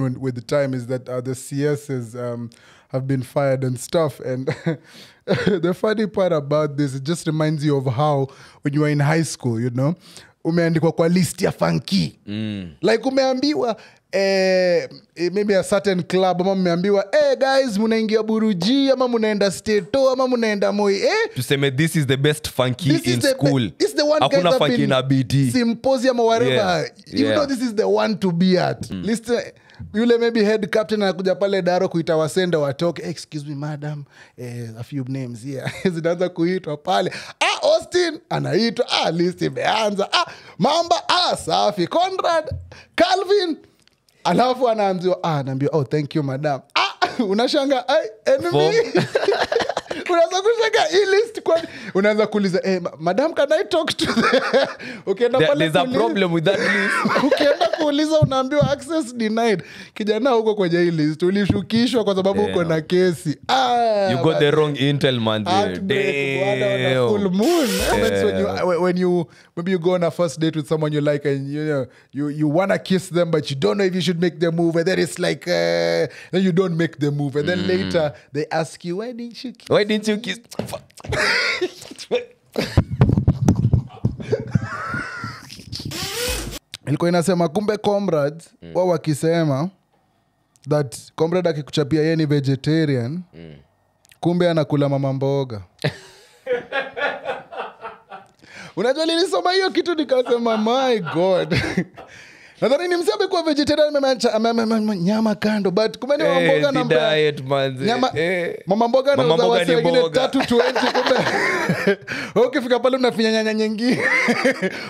with the time is that the CSs have been fired and stuff. And the funny part about this, it just reminds you of how when you were in high school, you know, umeandikwa kwa list ya funky. Like umeambiwa maybe a certain club ama mmeambiwa guys munaingia Buruji ama munaenda Stato ama munaenda Moi tuseme this is the best funky in school. It's the one hakuna funky na BD symposium or whatever. You know this is the one to be at. Listen, yule maybe head captain anakuja pale Daro kuita wasenda watoke, excuse me madam, a few names here. Zinaanza kuitwa pale. Austin anaitwa, list imeanza. Mamba, safi. Conrad, Calvin. Alafu anaambiwa thank you madam. Unashanga enemy. Unaanza kushanga hii list kwa unaanza kuuliza madam can I talk to ukienda pale there's a problem with that list. Ukienda kuuliza unaambiwa access denied. Kijana huko kwenye hii list ulishukishwa kwa sababu uko na kesi. You got the wrong intel man there. Full moon. When you maybe you go on a first date with someone you like and you want to kiss them but you don't know if you should make the move, and then it's like then you don't make the move, and then later they ask you why didn't you kiss? Ilikuwa inasema kumbe comrades wao wakisema that comrade akikuchapia yeye ni vegetarian kumbe anakula mama mboga. Unajua nilisoma hiyo kitu nikasema my god. Nadhani ni msabe kwa vegetarian nyama kando, but kumbe ni mama mboga na diet manzi. Mama mboga na wase wengine 320 kumbe. Ukifika pale unafinya nyanya nyingine.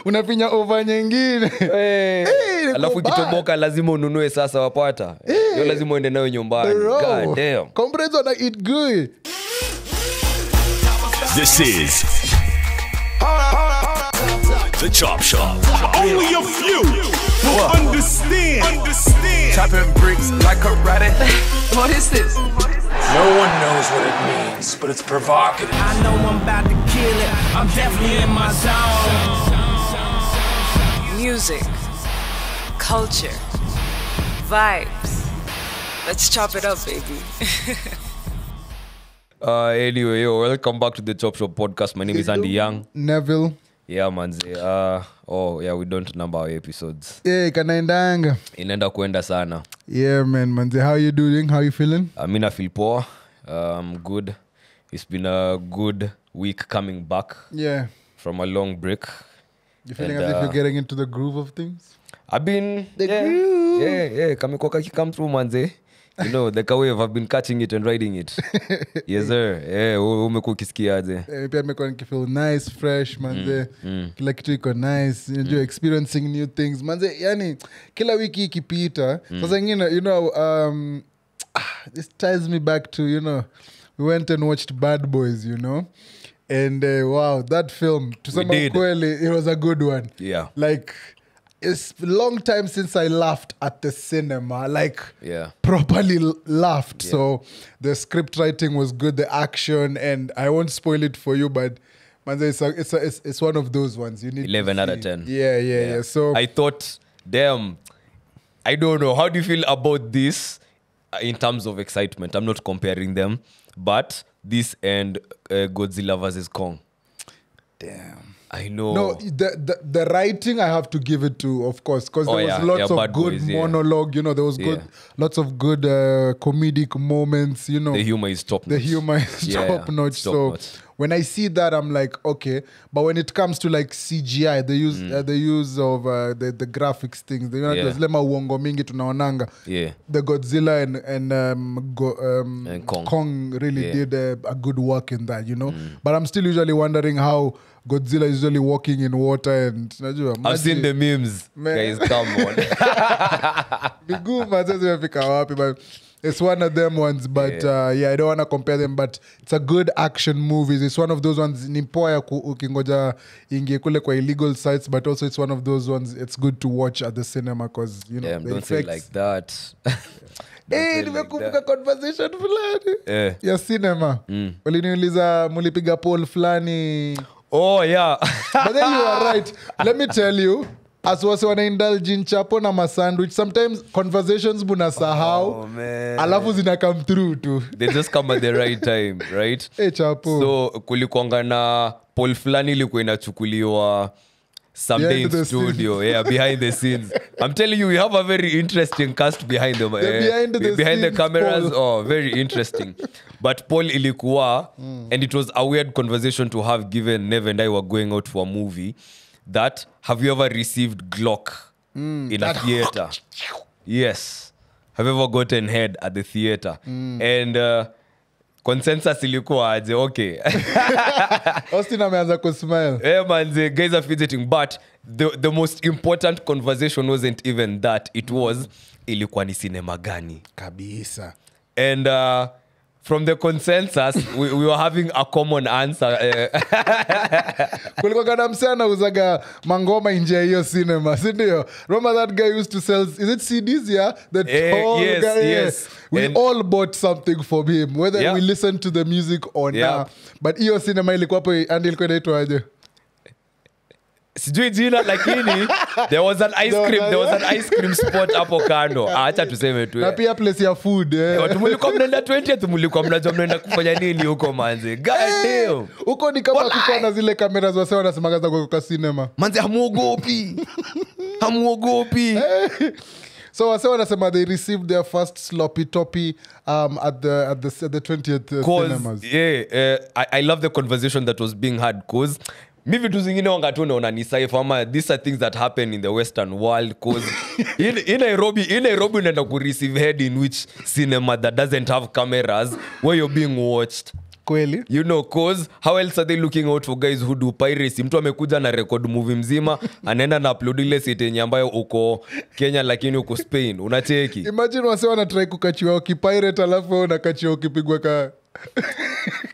Unafinya over nyingine. Alafu kitoboka lazima ununue sasa wapata. Hiyo lazima uende nayo nyumbani. God damn. Comrades wanna eat good. This is The Chop Shop. Only a few will understand. Chopping bricks like karate. What is this? No one knows what it means, but it's provocative. I know I'm about to kill it. I'm definitely in my zone. Music, culture, vibes. Let's chop it up, baby. Anyway, welcome back to the Chop Shop podcast. My name is Andy Young. Neville. Yeah, manzi. We don't number our episodes. Kanaendanga. Inaenda kuenda sana. Yeah, manzi. How you doing? How you feeling? I feel poor. I'm good. It's been a good week coming back. Yeah. From a long break. You feeling as if you're getting into the groove of things? I've been... groove. Yeah. Come through, manzi. You know, the wave, I've been catching it and riding it. Yes, sir. Umekuwa ukisikiaje? Pia nimekuwa nikifeel nice, fresh, manze. Kila kitu iko nice. You're experiencing new things. Manze, yani, kila wiki ikipita. Sasa ingine, this ties me back to, we went and watched Bad Boys, And wow, that film, tusema kweli, it was a good one. Yeah. Like... It's a long time since I laughed at the cinema, properly laughed. Yeah. So the script writing was good, the action, and I won't spoil it for you, but man, it's one of those ones. You need 11 out of 10. Yeah. So I thought, damn, I don't know. How do you feel about this in terms of excitement? I'm not comparing them, but this and Godzilla vs. Kong. Damn. I know. No, the writing I have to give it to, of course, because there was lots of good boys, monologue. There was lots of good comedic moments. The humor is top notch. The humor is top notch. So when I see that, I'm like, okay. But when it comes to like CGI, the use of the graphics things, lema uongo mingi tunaonanga. The Godzilla and Kong really did a good work in that, But I'm still usually wondering how Godzilla is usually walking in water and I've seen the memes. Guys, come on. But it's one of them ones, but I don't want to compare them, but it's a good action movie. It's one of those ones ni poa ukingoja ingie kule kwa illegal sites, but also it's one of those ones it's good to watch at the cinema because don't say like that. Nimekumbuka conversation fulani ya cinema. Waliniuliza mulipiga poll fulani. Oh yeah. But then you are right. Let me tell you, as wase wana indulge in chapo na masandwich, sometimes conversations munasahau alafu zina come through tu. They just come at the right time, right? Hey, chapo. So kulikuanga na poll fulani ilikuwa inachukuliwa someday in studio, behind the scenes. I'm telling you, we have a very interesting cast behind the behind the cameras. Paul. Oh, very interesting. But Paul ilikuwa, and it was a weird conversation to have given Nev and I were going out for a movie. That, have you ever received Glock in a theater? Yes. Have you ever gotten head at the theater? And consensus ilikuwa aje, okay. Austin ameanza kusmile. Man, the guys are fidgeting. But the most important conversation wasn't even that. It was, ilikuwa ni cinema gani? Kabisa. And from the consensus, we were having a common answer. Kulikuwa kana msee anauzaga mangoma nje ya hiyo cinema, si ndio? Remember that guy used to sell, is it CDs, yeah? The tall yes, guy. yes. We And all bought something from him, whether we listened to the music or not. But hiyo cinema ilikuwa hapo, and ilikuwa inaitwa aje? Sijui jina lakini there was an ice cream spot hapo kando. Acha tuseme tu. Na pia place ya food. Watu mlikuwa mnaenda 20th, mlikuwa mnajua mnaenda kufanya nini huko manze. God damn. Huko ni kama kuko na zile cameras wase wanasemaga za kwa cinema. Manze hamuogopi. Hamuogopi. So wase wanasema they received their first sloppy toppy at the 20th cinemas. Yeah, I love the conversation that was being had cause mi vitu zingine wanga tu naona ni safe ama these are things that happen in the western world cause in Nairobi unaenda ku receive head in which cinema that doesn't have cameras where you're being watched. Kweli? You know, cause how else are they looking out for guys who do piracy? Mtu amekuja na record movie mzima anaenda na upload ile set yenye ambayo uko Kenya lakini uko Spain. Unacheki? Imagine wase wana try kukachiwa ukipirate alafu unakachiwa ukipigwa ka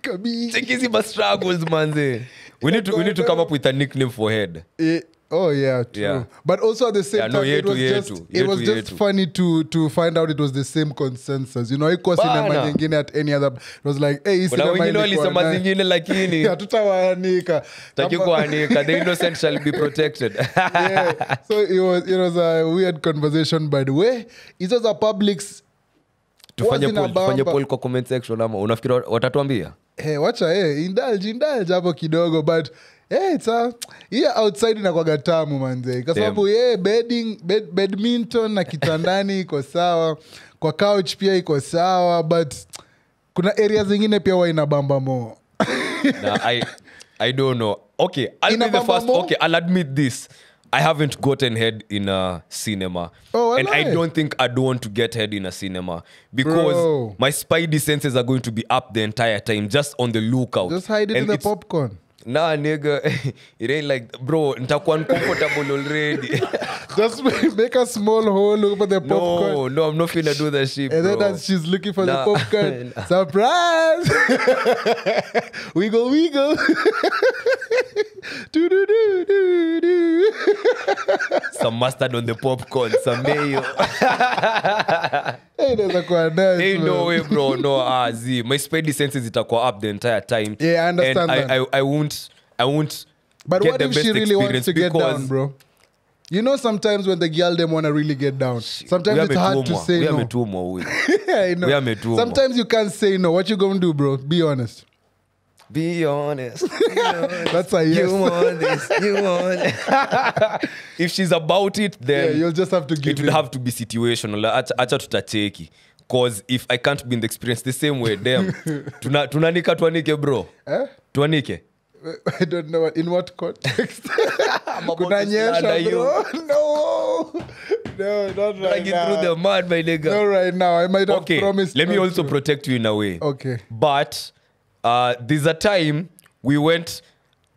kabi. Check hizi struggles manze. We need to come up with a nickname for head. Oh yeah, true. Yeah. But also at the same time, it was just yetu. funny to find out it was the same consensus. You know, iko cinema nyingine at any other. It was like, hey, cinema wengine walisema zingine lakini hatutawaanika. Taki kuanika. The innocent shall be protected. Yeah. So it was a weird conversation, by the way. It was a public's. Tufanye poll kwa comment section ama unafikiri watatuambia? Hey, wacha indulge hapo kidogo, but it's outside inakuwaga tamu manze, kwa sababu badminton na kitandani iko sawa, kwa couch pia iko sawa, but kuna areas zingine pia wa inabamba mo. I don't know. Okay, I'll be the first. Okay, I'll admit this. I haven't gotten head in a cinema. And I don't think I'd want to get head in a cinema because my spidey senses are going to be up the entire time, just on the lookout. Just hide it in the popcorn. Nah, nigga. It ain't like, bro, nitakuwa uncomfortable already. Just make a small hole over the popcorn. No, I'm not finna do that shit, and bro. Then as she's looking for the popcorn, surprise! Wiggle. Do. Some mustard on the popcorn, some mayo. Hey, that's quite nice. Ain't no way, bro. No, Z. My spidey senses itakuwa up the entire time. Yeah, I understand and that. I won't. But get what the if best she really wants to get because down, bro? You know, sometimes when the girl them want to really get down, sometimes it's hard to say no. I know. Sometimes you can't say no. What you gonna do, bro? Be honest. Be honest. That's a yes. You want this. You want it. If she's about it, then you'll just have to give it. It would have to be situational. Acha tutacheki. Because if I can't be in the experience the same way, damn. Tunanika tuanike, bro. Tuanike. I don't know. In what context? Kunanyesha, bro. No, not right now. Through the mud, my nigga. Not right now. I might have promised. Let me also protect you in a way. Okay. But there's a time we went,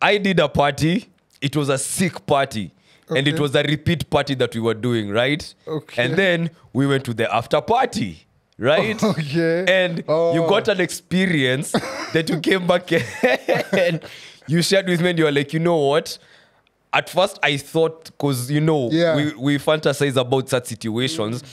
I did a party. It was a sick party. Okay. And it was a repeat party that we were doing, right? Okay. And then we went to the after party. Right? Okay. And you got an experience that you came back and you shared with me and you were like, you know what? At first I thought, because, you know, we fantasize about such situations.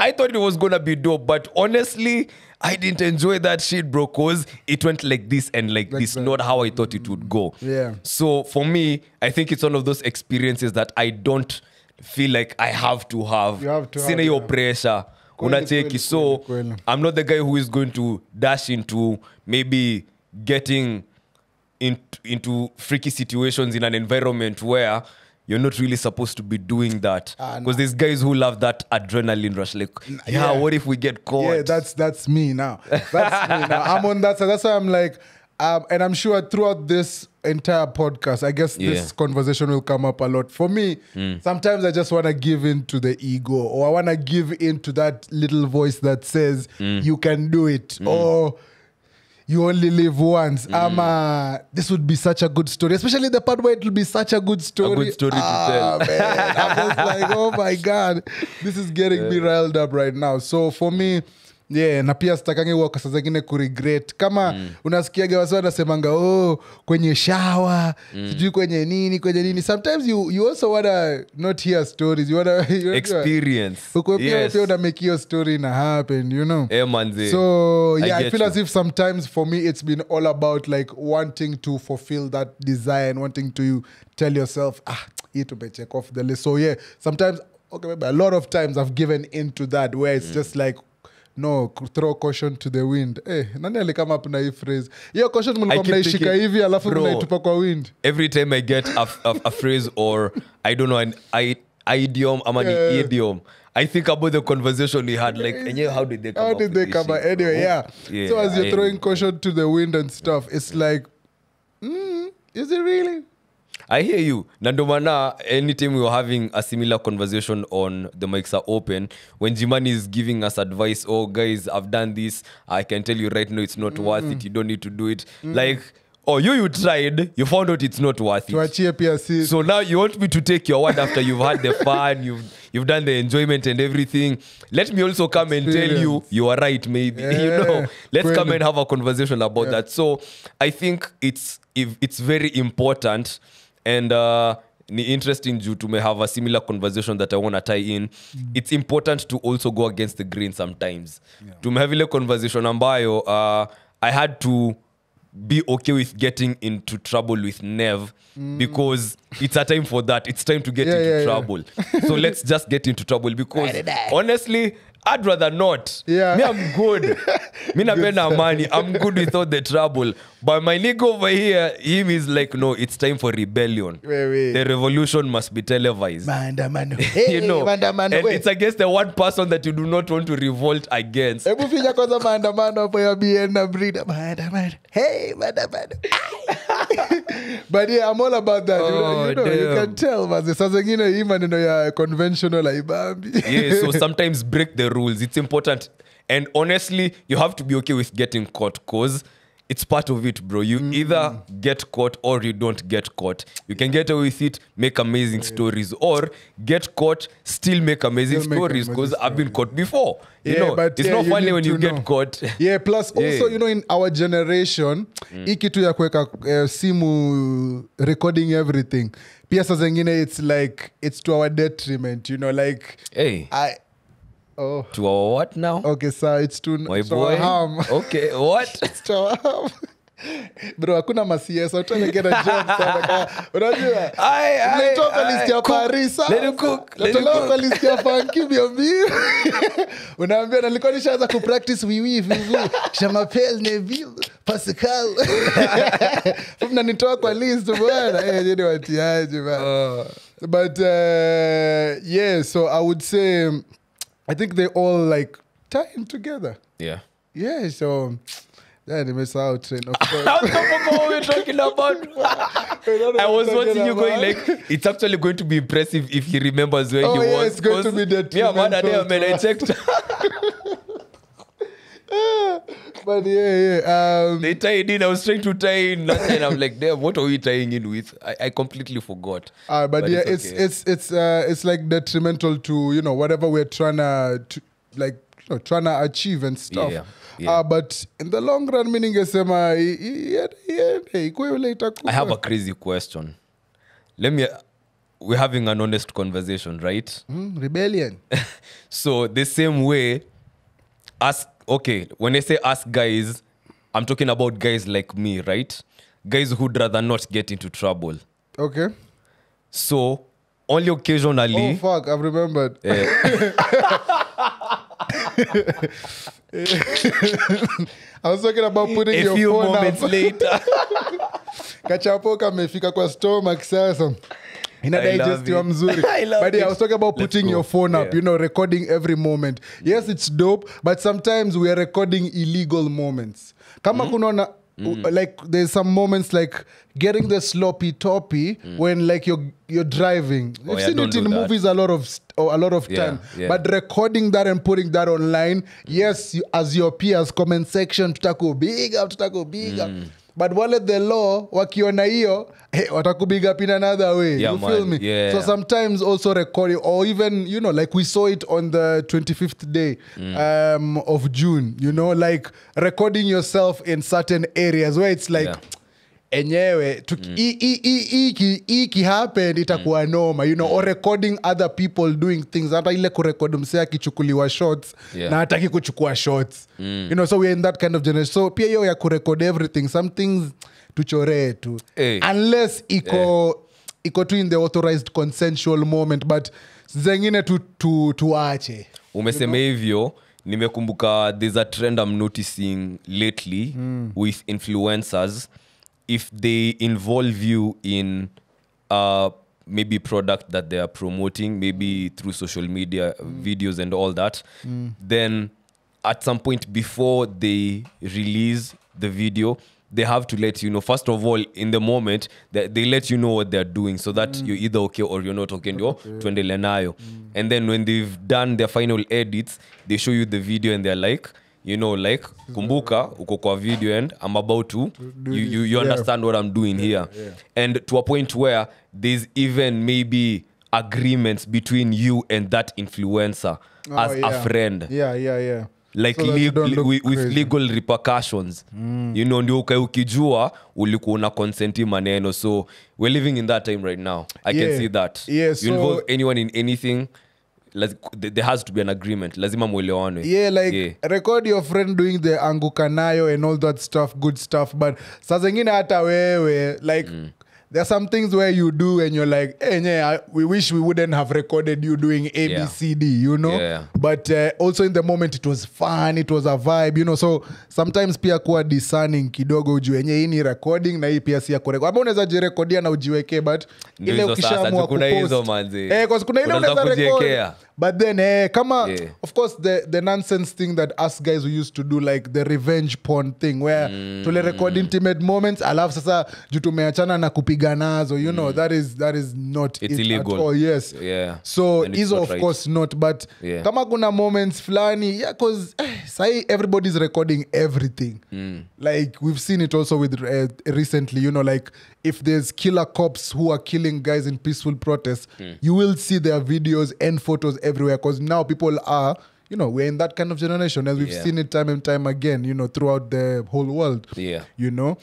I thought it was going to be dope. But honestly, I didn't enjoy that shit, bro, because it went like this and like this. That. Not how I thought it would go. Yeah. So for me, I think it's one of those experiences that I don't feel like I have to have. You have to Sina have, your yeah. pressure. Unacheki. So kweli. I'm not the guy who is going to dash into maybe getting into freaky situations in an environment where you're not really supposed to be doing that. Because there's guys who love that adrenaline rush. Like, what if we get caught? Yeah, that's me now. That's me now. I'm on that side. That's why I'm like, and I'm sure throughout this entire podcast, I guess this conversation will come up a lot. For me, sometimes I just want to give in to the ego, or I want to give in to that little voice that says, you can do it, or you only live once. This would be such a good story, especially the part where it will be such a good story. A good story to tell. Man, I'm just like, oh my God, this is getting me riled up right now. So for me, na pia sitakangi waka saa zingine kuregret kama unasikiaga wasi wanasemanga kwenye shower sijui kwenye nini. Sometimes you also wanna not hear stories, you wanna experience. Pia una make your story na happen, you know. Manze. So I feel you. as if sometimes for me it's been all about like wanting to fulfill that desire and wanting to tell yourself hii tumecheck off the list. So sometimes maybe a lot of times I've given into that where it's just like no, throw caution to the wind. Nani alikama up na hii phrase? Hiyo caution mlikuwa mnaishika hivi alafu mnaitupa kwa wind. Every time I get a phrase or I don't know an idiom, idiom, I think about the conversation we had. Like, how did they come How up did with they this come shit? Anyway, so as you're throwing caution to the wind and stuff, it's like, is it really? I hear you. Nandomana, anytime we were having a similar conversation on the mics are open, when Jimani is giving us advice, guys, I've done this, I can tell you right now it's not worth it, you don't need to do it. Like, you tried, you found out it's not worth it. So now you want me to take your word after you've had the fun, you've done the enjoyment and everything. Let me also come and tell you are right, maybe. Let's come and have a conversation about that. So I think it's very important. And ni interesting juu to may have a similar conversation that I want to tie in. It's important to also go against the grain sometimes. To have a conversation ambayo I had to be okay with getting into trouble with Nev because it's a time for that. It's time to get into trouble. So let's just get into trouble because honestly, I'd rather not. Me, I'm good. Me napenda money. I'm good without the trouble. But my nigga over here, him is like, no, it's time for rebellion. The revolution must be televised. Maandamano. Hey, and it's against the one person that you do not want to revolt against. Hebu finya kwanza maandamano hapo ya BN na Brida. Maandamano. Hey, maandamano. But I'm all about that. You can tell. Sasa zingine hii maneno ya conventional haibambi. So sometimes break the rules. It's important. And honestly, you have to be okay with getting caught because it's part of it, bro. You either get caught or you don't get caught. You can get away with it, make amazing stories, or get caught, still make amazing stories because I've been caught before. But it's not funny when you get caught. Plus also, in our generation, hii kitu ya kuweka simu recording everything. Pia saa zingine it's like, it's to our detriment, like... Hey. To our what now? Okay, sir, it's to our harm. Okay, what? It's to our harm. Bro, hakuna masies. I'm trying to get a job. Unajua? Nilitoka list ya Paris. Let you cook. Nilitoka list ya Funky Biombi. Unaambia nilikuwa nishaanza kupractice wiwi vivu. Chamapel Neville Pascal. Mnanitoa kwa list bwana. Jeni watiaje bwana. But so I would say I think they all like tie in together. Yeah, so they miss out train of course. I don't know what we're talking about. I was watching you going like, it's actually going to be impressive if he remembers where he was. It's going to be detrimental. Man, I checked. But they tied in. I was trying to tie in, and I'm like, damn, what are we tying in with? I completely forgot. But it's like detrimental to whatever we're trying to achieve and stuff. But in the long run, meaning I have a crazy question. We're having an honest conversation, right? Rebellion. So the same way, when I say us guys, I'm talking about guys like me, right? Guys who'd rather not get into trouble. Okay. So only occasionally. Oh fuck, I've remembered. I was talking about putting your few phone moments up. later. Kachapo kamefika kwa stomach sasa. Ina I love digestiwa it. mzuri. I love But yeah, I it. was talking about Let's putting go. your phone up, Yeah. you know, recording every moment. Yes, it's dope, but sometimes we are recording illegal moments. Kama kunaona like there's some moments like getting the sloppy toppy when like you're driving. You've yeah, seen don't it in do that. movies a lot of Yeah, time. yeah. But recording that and putting that online, yes, as your peers comment section tutako big up. But wale the law wakiona hiyo watakubig up in another way. Yeah, you feel man. me? Yeah. So sometimes also recording, or even, you know, like we saw it on the 25th day of June, you know, like recording yourself in certain areas where it's like, Yeah. enyewe iki happen itakuwa noma, you know, or recording other people doing things, hata ile kurekod msee akichukuliwa shots na hataki kuchukua shots, you know, so we're in that kind of generation. So pia hiyo ya kurekod everything, some things tuchoree tu unless iko tu in the authorized consensual moment, but zengine tuache. Umesema hivyo, nimekumbuka there's a trend I'm noticing lately with influencers. If they involve you in maybe product that they are promoting, maybe through social media videos and all that, then at some point before they release the video, they have to let you know, first of all, in the moment, they let you know what they're doing so that you're either okay or you're not okay. Tuendele nayo. And then when they've done their final edits, they show you the video and they're like, you know, like, kumbuka, uko kwa video and I'm about to, you understand what I'm doing here. Yeah. And to a point where there's even maybe agreements between you and that influencer as a friend. Yeah. Like So with legal repercussions. You know, ndio ukijua ulikuwa una consenti maneno. So we're living in that time right now. I can see that. Yeah, you involve anyone in anything, there has to be an agreement. Lazima mwelewane. Yeah, like record your friend doing the angukanayo and all that stuff, good stuff. But saa zingine hata wewe, like there are some things where you do and you're like, hey, we wish we wouldn't have recorded you doing A, B, C, D, you know? Yeah. But also in the moment it was fun, it was a vibe, you know? So sometimes pia kuwa discerning kidogo ujue nye hii ni recording na hii pia siya kurekod. Ama unaweza jirekodia na ujiweke, but ile ukishaamua kupost. Kwa kuna ile unaweza record. But then, of course, the nonsense thing that us guys we used to do, like the revenge porn thing, where tule record intimate moments, alafu sasa juu tumeachana na kupiga nazo, you know, that is not it's it illegal at all, yes. Yeah. So iso of course not, but kama kuna moments flani, yeah, because say everybody's recording everything. Like we've seen it also with recently, you know, like if there's killer cops who are killing guys in peaceful protests, you will see their videos and photos everywhere, because now people are, you know, we're in that kind of generation, and we've seen it time and time again, you know, throughout the whole world. You know.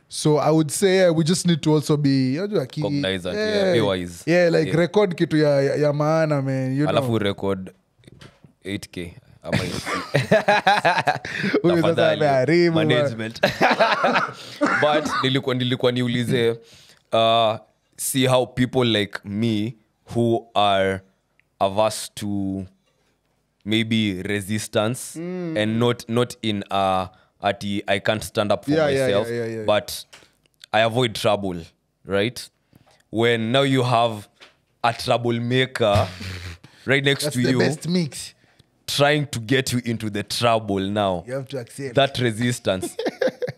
So I would say we just need to also be cognizant, be wise. Like record kitu ya maana, man, you know. Alafu record 8K management. But nilikuwa niulize see how people like me who are averse to maybe resistance and not in I can't stand up for myself, but I avoid trouble, right? When now you have a troublemaker right next That's to the you, best mix. trying to get you into the trouble now. You have to accept that resistance.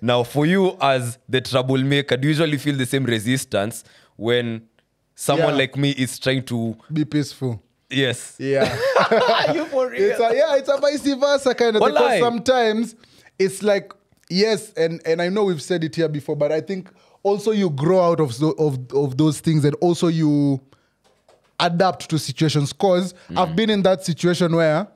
Now, for you as the troublemaker, do you usually feel the same resistance when someone like me is trying to be peaceful? Yes. Yeah. You for real? It's a vice versa kind of thing. Because sometimes it's like, yes, and I know we've said it here before, but I think also you grow out of those things, and also you adapt to situations. Because I've been in that situation where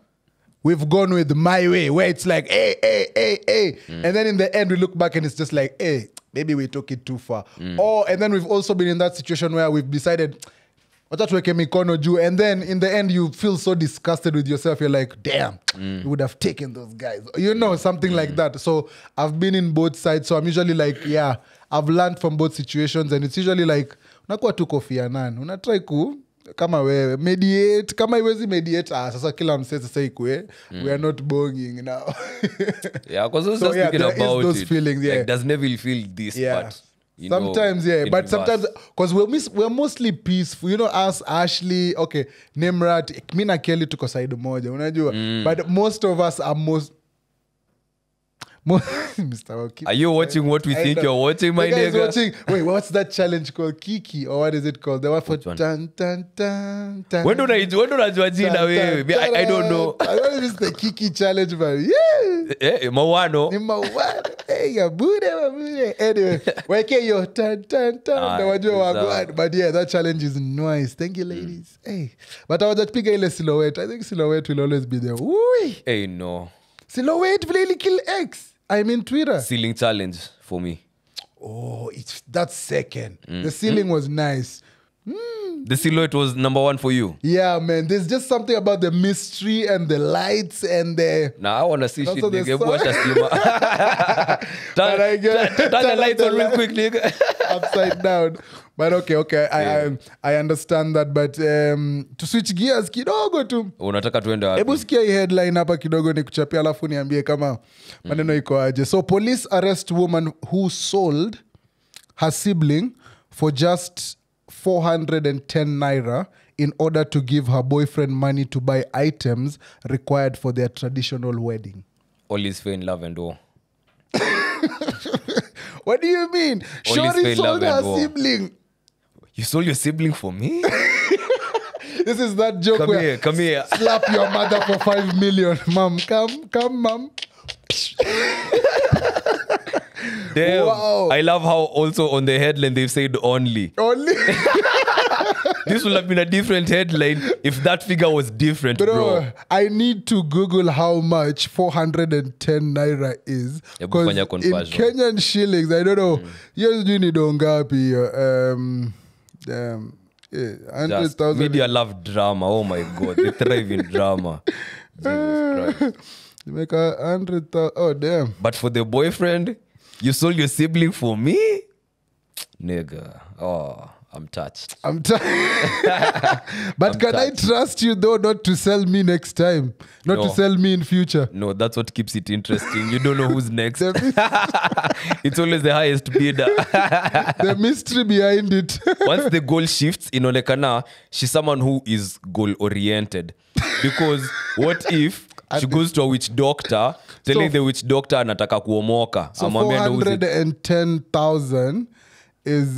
we've gone with my way, where it's like, hey. And then in the end, we look back and it's just like, hey, maybe we took it too far. And then we've also been in that situation where we've decided, and then in the end, you feel so disgusted with yourself. You're like, damn, you would have taken those guys. You know, something like that. So I've been in both sides. So I'm usually like, I've learned from both situations. And it's usually like, unakuwa tu kofia nani unatry kama wewe mediate kama iwezi mediate sasa kila msee sasa ikue we are not bonging now. Yeah, because I was just thinking about those feelings, like does Neville feel this but sometimes but sometimes because we're mostly peaceful, you know, us Ashley, okay, Nimrat, mi na Kelly tuko side moja unajua, but most of us are Mr. Waki. Are you watching what we think you're watching, my nigga? Wait, what's that challenge called? Kiki, or what is it called? The one for tan. When do unajua jina wewe? I don't know. I don't know if it's the Kiki challenge, but yeah. Mawano. Hey, mabude. Anyway, weke yo tan. Na wajua wagwan. But yeah, that challenge is nice. Thank you, ladies. Hey. But I was piga ile silhouette. I think silhouette will always be there. Woo! Hey, no. Silhouette will kill X. I mean Twitter. Ceiling challenge for me. Oh, that's second. The ceiling was nice. The silhouette was number 1 for you. Yeah, man. There's just something about the mystery and the lights and the... Nah, I want to see shit, nigga. Turn the lights on real quick, nigga. Upside down. But okay. I understand that. But to switch gears kidogo tu. Unataka tuende wapi? Hebu sikia hii headline hapa kidogo ni kuchapia alafu niambie kama maneno iko aje. So police arrest woman who sold her sibling for just 410 naira in order to give her boyfriend money to buy items required for their traditional wedding. All is fair in love and war. What do you mean? Shorty sold her sibling. You sold your sibling for me? This is that joke come here. Slap your mother for 5 million. Mom, come, mom. Damn. Wow. I love how also on the headline they've said only. Only? This would have been a different headline if that figure was different, bro. I need to Google how much 410 naira is. Because in Kenyan shillings, I don't know. Yes, you need ongapi. 100,000. Media love drama. Oh my God. They thrive in drama. Jesus Christ. You make 100,000. Oh, damn. But for the boyfriend, you sold your sibling for me? Nigga. Oh, I'm touched. But can I trust you though not to sell me next time? Not to sell me in future? No, that's what keeps it interesting. You don't know who's next. It's always the highest bidder. The mystery behind it. Once the goal shifts, inaonekana she's someone who is goal-oriented. Because what if she goes to a witch doctor, telling the witch doctor anataka kuomoka. So 410,000 is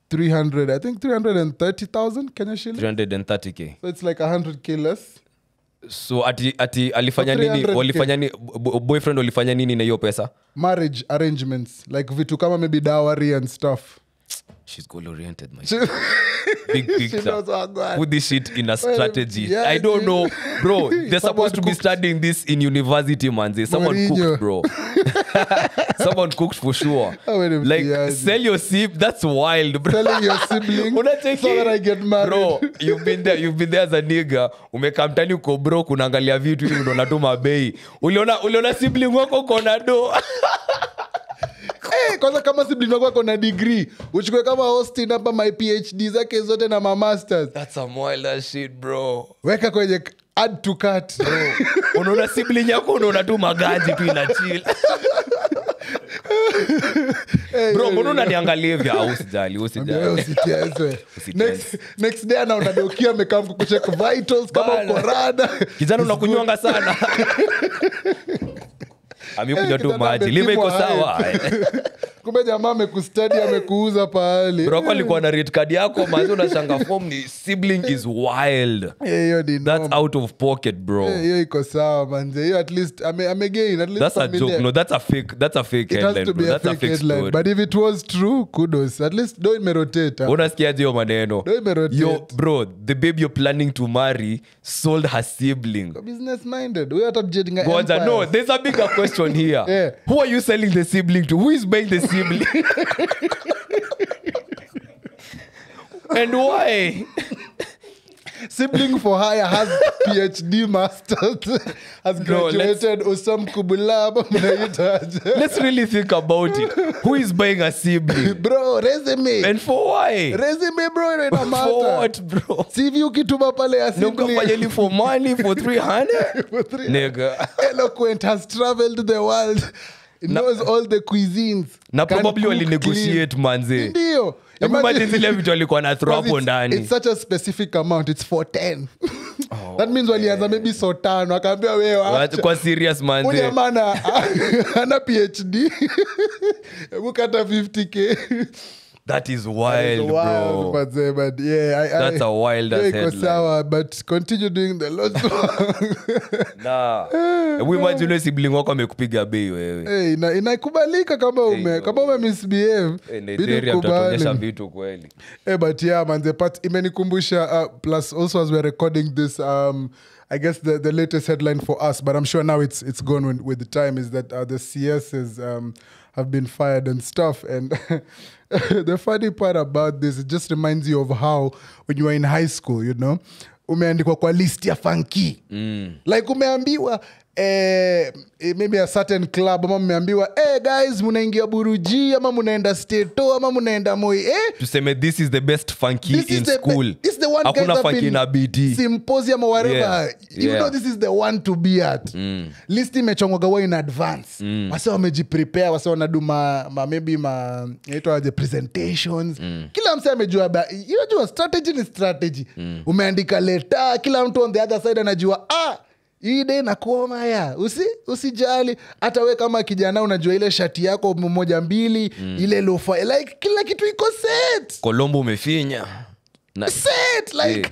300, I think 330,000 Kenya shillings. 330k. So it's like 100k less. So ati alifanya nini? Boyfriend walifanya nini na hiyo pesa? Marriage arrangements, like vitu kama maybe dowry and stuff. She's goal-oriented, my big picture. She knows what God. Put this shit in a strategy. Yeah, I don't know, bro. They're supposed to be studying this in university, man. Someone cooked, bro. Someone cooked for sure. Like, sell your sibling. That's wild, bro. Selling your sibling so that I get married. Bro, you've been there as a nigga. Umeka mtani uko bro, kunaangalia vitu hivi unaona tu mabei. Uliona sibling wako kona do. Kwanza kama sibling wako kona degree, uchukue kama Austin hapa my PhD zake zote na my masters. That's some wild shit, bro. Weka kwenye add to cart. Bro, unaona sibling yako unaona tu magaji tu ina chill. Bro, mbona unaniangalia hivi? Usijali. Next day anaona dokia amekaa kucheck vitals kama uko rada. Kijana unakunywanga sana. Amekuja tu maji. Live iko sawa. Kumbe jamaa amekustudy amekuuza pahali. Bro, kwa alikuwa na rate card yako manzi unashanga form ni sibling is wild. That's out of pocket, bro. Hiyo iko sawa manzi. Hiyo at least gain at least. That's a joke. No, that's a fake headline, bro. That's a fake story. But if it was true, kudos. At least do imerotate. Unasikiaje hiyo maneno? Do imerotate. Yo, bro, the babe you're planning to marry sold her sibling. Business minded. We are top jetting empire. No, there's a bigger question here. Yeah. Who are you selling the sibling to? Who is buying the sibling? And why? Sibling for hire has PhD masters, has graduated Osam Kubulaba. Let's really think about it. Who is buying a sibling? Bro, resume. And for why? Resume, bro, ina matter. For what, bro? CV ukituma pale ya sibling. For money, for 300? For 300. Nigga. Eloquent, has traveled the world. It knows all the cuisines. Na probably wali negotiate manze. Ndio. Imagine zile vitu alikuwa na throw hapo ndani. It's such a specific amount. It's for 10. That means walianza maybe so 5 akaambia wewe acha. Kwa serious manze. Ule mana ana PhD. Ukata 50k. That is wild, bro. But yeah, that's a wild ass headline. But continue doing the Lord's work. Nah. We imagine sibling wako amekupiga bei wewe. Hey, inakubalika kama ume misbehave. Nigeria tutatuonyesha vitu kweli. But yeah, man, the part imenikumbusha plus also as we're recording this I guess the latest headline for us, but I'm sure now it's gone with the time, is that the CSs have been fired and stuff. And the funny part about this, it just reminds you of how when you were in high school, you know, umeandikwa kwa list ya funky. Like umeambiwa maybe a certain club ama mmeambiwa guys munaingia Buruji ama munaenda Stato ama munaenda Moi tuseme this is the best funky in school. It's the one hakuna guys funky na BD symposium or whatever. You know this is the one to be at. List imechongwa wa in advance. Wase wamejiprepare, wase wanadu maybe inaitwa the presentations. Kila mse amejua unajua strategy ni strategy. Umeandika letter, kila mtu on the other side anajua hii day na kuoma ya usijali hata we kama kijana unajua ile shati yako 1-2 ile lofa like kila kitu iko set. Colombo umefinya set like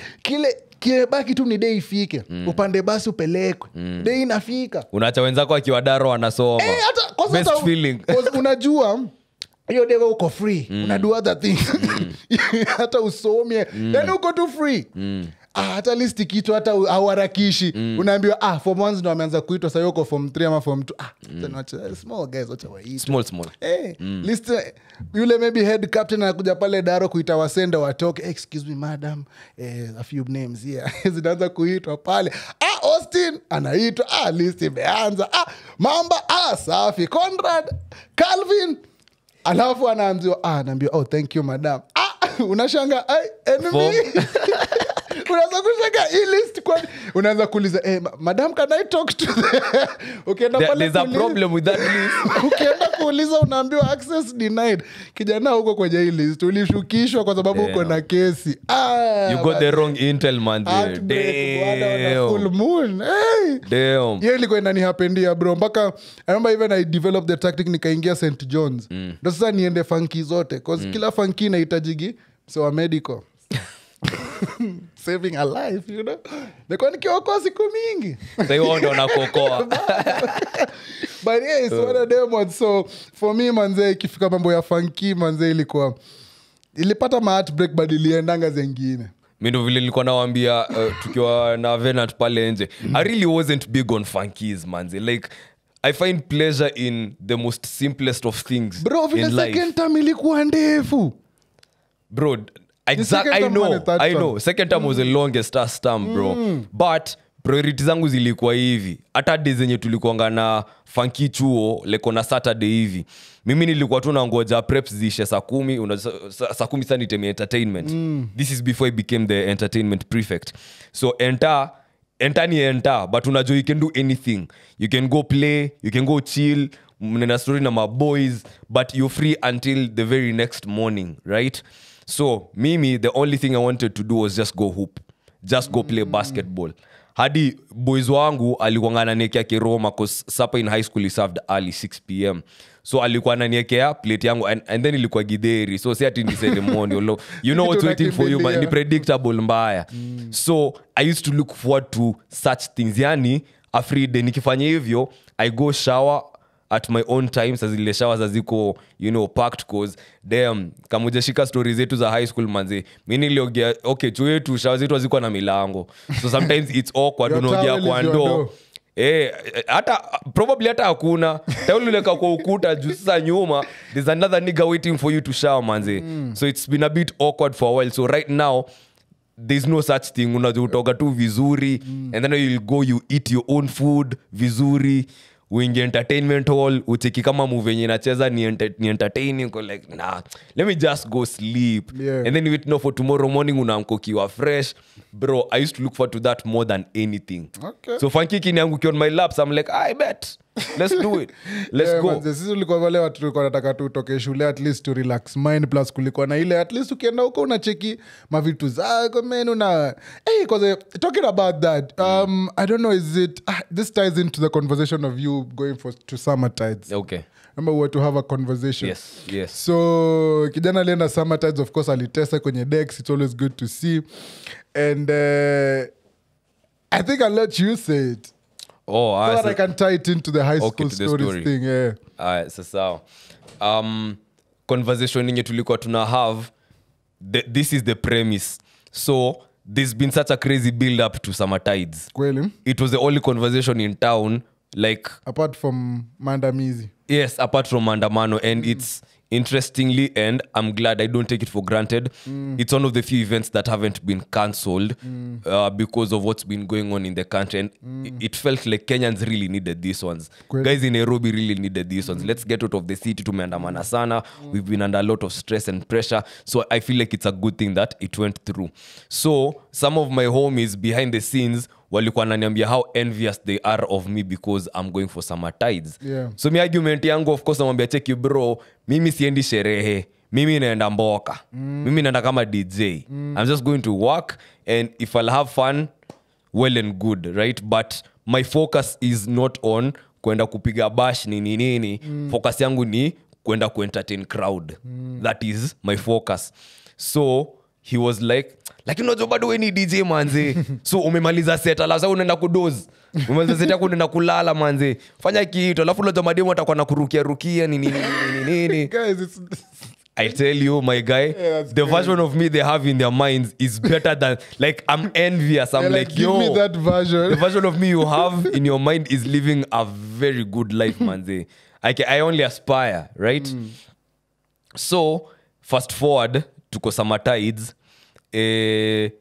kile baki tu ni day ifike upande basi upelekwe day inafika unaacha wenzako akiwa daro wanasoma hata best feeling unajua hiyo day uko free una do other things hata usomie then uko tu free hata list kitu hata hawarakishi unaambiwa form 1 ndo ameanza kuitwa sasa yuko form 3 ama form 2 small guys wacha waite small list yule maybe head captain anakuja pale daro kuita wasenda watoke excuse me madam a few names here zinaanza kuitwa pale Austin anaitwa list imeanza Mamba safi Conrad Calvin alafu anaambiwa thank you madam unashanga enemy unaanza kushaka hii list kwa unaanza kuuliza madam can I talk to ukienda pale there's a problem with that list ukienda kuuliza unaambiwa access denied kijana huko kwenye hii list ulishukishwa kwa sababu uko na kesi you got the wrong intel man there full moon damn hiyo ilikuwa inanihapendia bro mpaka I remember even I developed the tactic nikaingia St John's ndio sasa niende funky zote cause kila funky inahitajigi so a medical saving a life, you know. Niko nikiokoa siku mingi. Sasa ndo nakokoa. But yeah, it's one of them ones. So for me manze ikifika mambo ya funky manze ilipata heartbreak but iliendanga zengine. Mimi ndo vile nilikuwa nawaambia tukiwa na Venant pale nje. I really wasn't big on funkies manze. Like I find pleasure in the most simplest of things. Bro, vile second time ilikuwa ndefu. Bro, I know. Second time was the longest term, bro. But priority zangu zilikuwa hivi. Hata days zenye tulikuanga na funky chuo leko na Saturday hivi. Mimi nilikuwa tu nangoja preps zishe saa 10, saa 10 sana nitemea entertainment. This is before I became the entertainment prefect. So enter, but unajua you can do anything. You can go play, you can go chill, mnena story na my boys, but you're free until the very next morning, right? So Mimi, the only thing I wanted to do was just go hoop, just go play basketball. Hadi boys wangu alikuwa ananiekea kiroma cause supper in high school he served early 6 p.m. So alikuwa ananiekea plate yangu and then ilikuwa gideri. So si ati ni ceremonial. You know what's waiting for you, but ni predictable mbaya. So I used to look forward to such things. Yani every day nikifanya hivyo, I go shower at my own time. Sasa zile showers ziko, you know, packed cause damn kama hujashika stories zetu za high school manze. Mimi niliogea chuo yetu showers zetu ziko na milango. So sometimes it's awkward unaogea kwa ndo. Hata probably hata hakuna. Tawuli leka kwa ukuta juu sasa nyuma there's another nigga waiting for you to shower manze. So it's been a bit awkward for a while. So right now there's no such thing. Unajua utoka tu vizuri and then you'll go you eat your own food vizuri, uingie entertainment hall, ucheki kama movie yenye inacheza ni entertaining, go like nah, let me just go sleep. And then you know for tomorrow morning unaamka ukiwa fresh. Bro, I used to look forward to that more than anything. Okay. So funky kinianguki on my laps, I'm like, I bet. Let's do it. Let's go. Sisi ulikuwa wale watu tulikuwa nataka tu utoke shule at least to relax mind, plus kulikuwa na ile at least ukienda huko unacheki mavitu zako menu na because talking about that I don't know, is it this ties into the conversation of you going to summer tides. Okay. Remember we were to have a conversation. Yes. So kijana alienda summer tides, of course alitesa kwenye decks. It's always good to see. And I think I'll let you say it. Oh, so that I can tie it into the high school stories thing. Yeah. Alright, sasa conversation yenye tulikuwa tuna have, this is the premise. So there's been such a crazy build up to summer tides. Kweli? It was the only conversation in town, like apart from MAANDAMEEZY. Yes, apart from Maandamano, and it's interestingly, and I'm glad, I don't take it for granted, it's one of the few events that haven't been cancelled because of what's been going on in the country, and it felt like Kenyans really needed these ones. Guys in Nairobi really needed these ones. Let's get out of the city. Tumeandamana sana. We've been under a lot of stress and pressure, so I feel like it's a good thing that it went through. So some of my homies behind the scenes walikuwa naniambia how envious they are of me because I'm going for summer tides. So mi argument yangu, of course, namwambia check you bro, mimi siendi sherehe, mimi naenda mboka, mimi naenda kama DJ. I'm just going to work, and if I'll have fun, well and good, right? But my focus is not on kwenda kupiga bash nini. Focus yangu ni kwenda kuentertain crowd. That is my focus. So he was like, lakini unajua bado wewe ni DJ manze. So umemaliza set, alafu unaenda kudoze. Umemaliza set yako unaenda kulala manze. Fanya kitu, alafu unajua mademo atakuwa nakurukia nini. Guys, it's I tell you, my guy, the version of me they have in their minds is better than, like, I'm envious. I'm like, give yo, me that version. The version of me you have in your mind is living a very good life, manze. I only aspire, right? So, fast forward to summer tides. I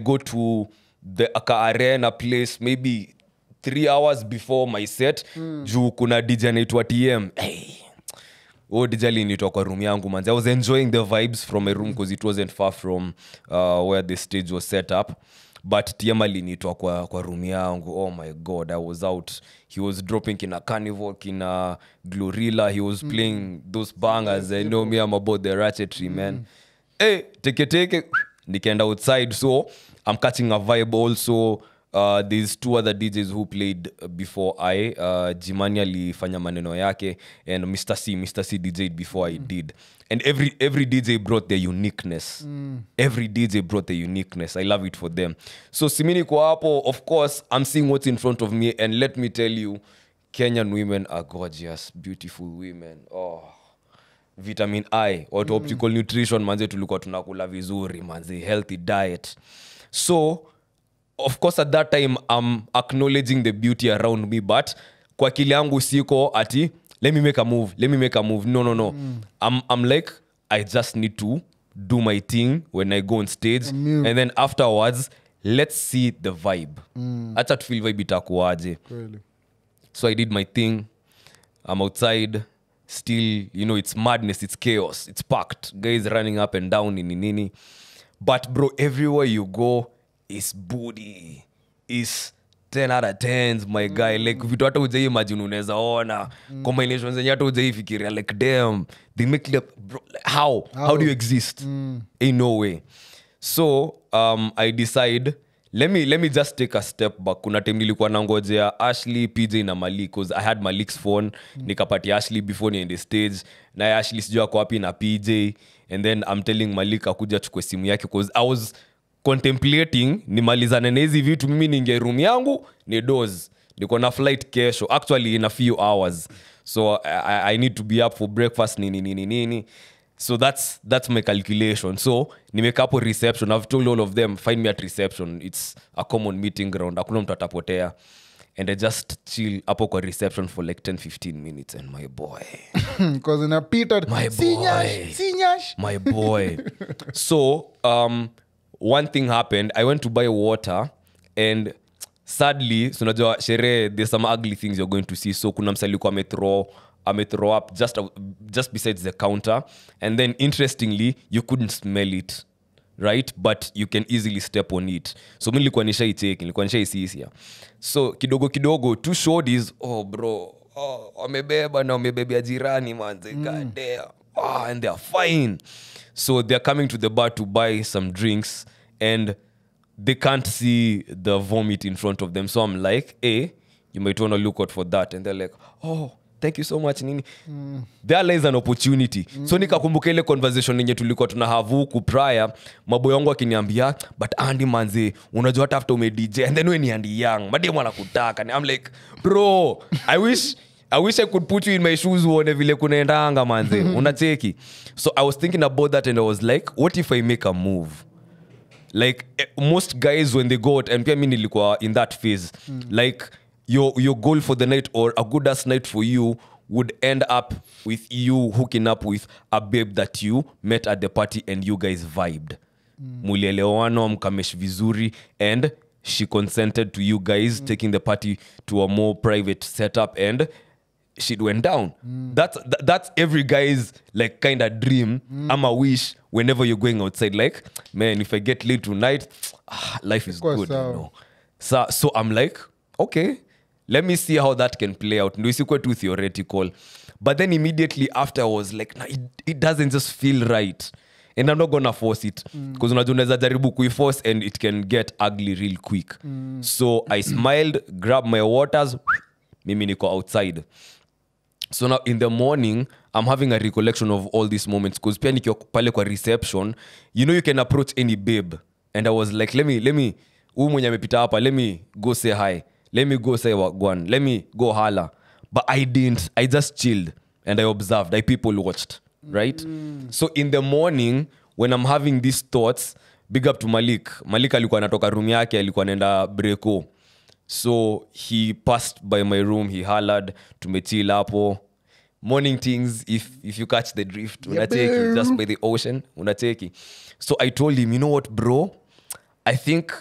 go to the Aka Arena place maybe 3 hours before my set. Juu kuna DJ anaitwa TM. DJ alinitoa kwa room yangu manzi. I was enjoying the vibes from my room because it wasn't far from where the stage was set up. But TM alinitoa kwa room yangu. Oh my God, I was out. He was dropping kina Carnival, kina Glorilla. He was playing those bangers. I know me, I'm about the ratchetry, man. Hey, take it. Nikaenda outside. So, I'm catching a vibe also. There's 2 other DJs who played before I. Jimani alifanya maneno yake, and Mr. C DJ'd before I did. And every DJ brought their uniqueness. Every DJ brought their uniqueness. I love it for them. So simini kwa hapo, of course, I'm seeing what's in front of me, and let me tell you, Kenyan women are gorgeous, beautiful women. Oh, vitamin I, optical nutrition, manze tulikuwa tunakula vizuri, manze healthy diet. So of course at that time I'm acknowledging the beauty around me, but kwa akili yangu siko ati let me make a move. No. I'm like, I just need to do my thing when I go on stage, and then afterwards let's see the vibe. Acha to feel vibe itakuaje. So I did my thing. I'm outside. Still, it's madness, it's chaos, it's packed. Guys running up and down nini. But bro, everywhere you go is booty. Is 10 out of 10s, my guy. Like, vitu hata ujai imagine unaweza ona. Combinations zenye hata ujai fikiria. Like, damn, they make it, bro, like, how do you exist? Ain't no way. So, I decide, let me just take a step back. Kuna time nilikuwa nangojea Ashley, PJ na Malik, because I had Malik's phone. Nikapatia Ashley before niende stage. Na Ashley sijua kwa wapi na PJ. And then I'm telling Malik akuja chukue simu yake, because I was contemplating nimalizane na hizi vitu, mimi ninge room yangu ni doze. Niko na flight kesho, actually in a few hours. So I need to be up for breakfast nini. So that's my calculation. So nimeka hapo reception. I've told all of them, find me at reception. It's a common meeting ground. Hakuna mtu atapotea. and I just chill hapo kwa reception for like 10-15 minutes, and my boy, because in a Peter, my boy, my boy. So one thing happened. I went to buy water, and sadly, so unajua sherehe, there's some ugly things you're going to see. So kuna msali kwa throw up just besides the counter, and then interestingly, you couldn't smell it, right? But you can easily step on it. So mimi nilikuwa nishaisisia. So kidogo two shorties, oh bro, wamebeba na wamebebea jirani manze, god damn. And they're fine. So they're coming to the bar to buy some drinks, and they can't see the vomit in front of them. So I'm like, hey, you might want to look out for that. And they're like, oh, thank you so much nini. There lies an opportunity. So nikakumbuka ile conversation yenye tulikuwa tunahave huku prior, maboy wangu akiniambia, but Andy manze, unajua hata after ume DJ and then when Andy young mademu anakutaka. I'm like, bro, I wish I could put you in my shoes uone vile kunaendanga manze. Unacheki. So I was thinking about that, and I was like, what if I make a move? Like most guys when they go out, and pia mimi nilikuwa in that phase, like your goal for the night or a good ass night for you would end up with you hooking up with a babe that you met at the party and you guys vibed. Mulielewana, mkamesh vizuri, and she consented to you guys taking the party to a more private setup, and shit went down. That's every guy's like kind of dream. I'm a wish whenever you're going outside, like, man, if I get late tonight, life is good, you know. So I'm like, okay, let me see how that can play out. No, it's quite too theoretical. But then immediately after, I was like, nah, it doesn't just feel right. And I'm not gonna force it. Because unaweza jaribu kuiforce and it can get ugly real quick. So I smiled, grabbed my waters, mimi niko outside. So now in the morning, I'm having a recollection of all these moments. Because pia nikiwa pale kwa reception, you know you can approach any babe. And I was like, let me, mwenye amepita hapa, let me go say hi. Let me go say wagwan. Let me go holla. But I didn't. I just chilled and I observed. I people watched, right? So in the morning, when I'm having these thoughts, big up to Malik. Malik alikuwa anatoka room yake, alikuwa anaenda breko. So he passed by my room, he hollered, tumechill hapo. Morning things, if you catch the drift, unateki, just by the ocean, unateki. So I told him, you know what, bro? I think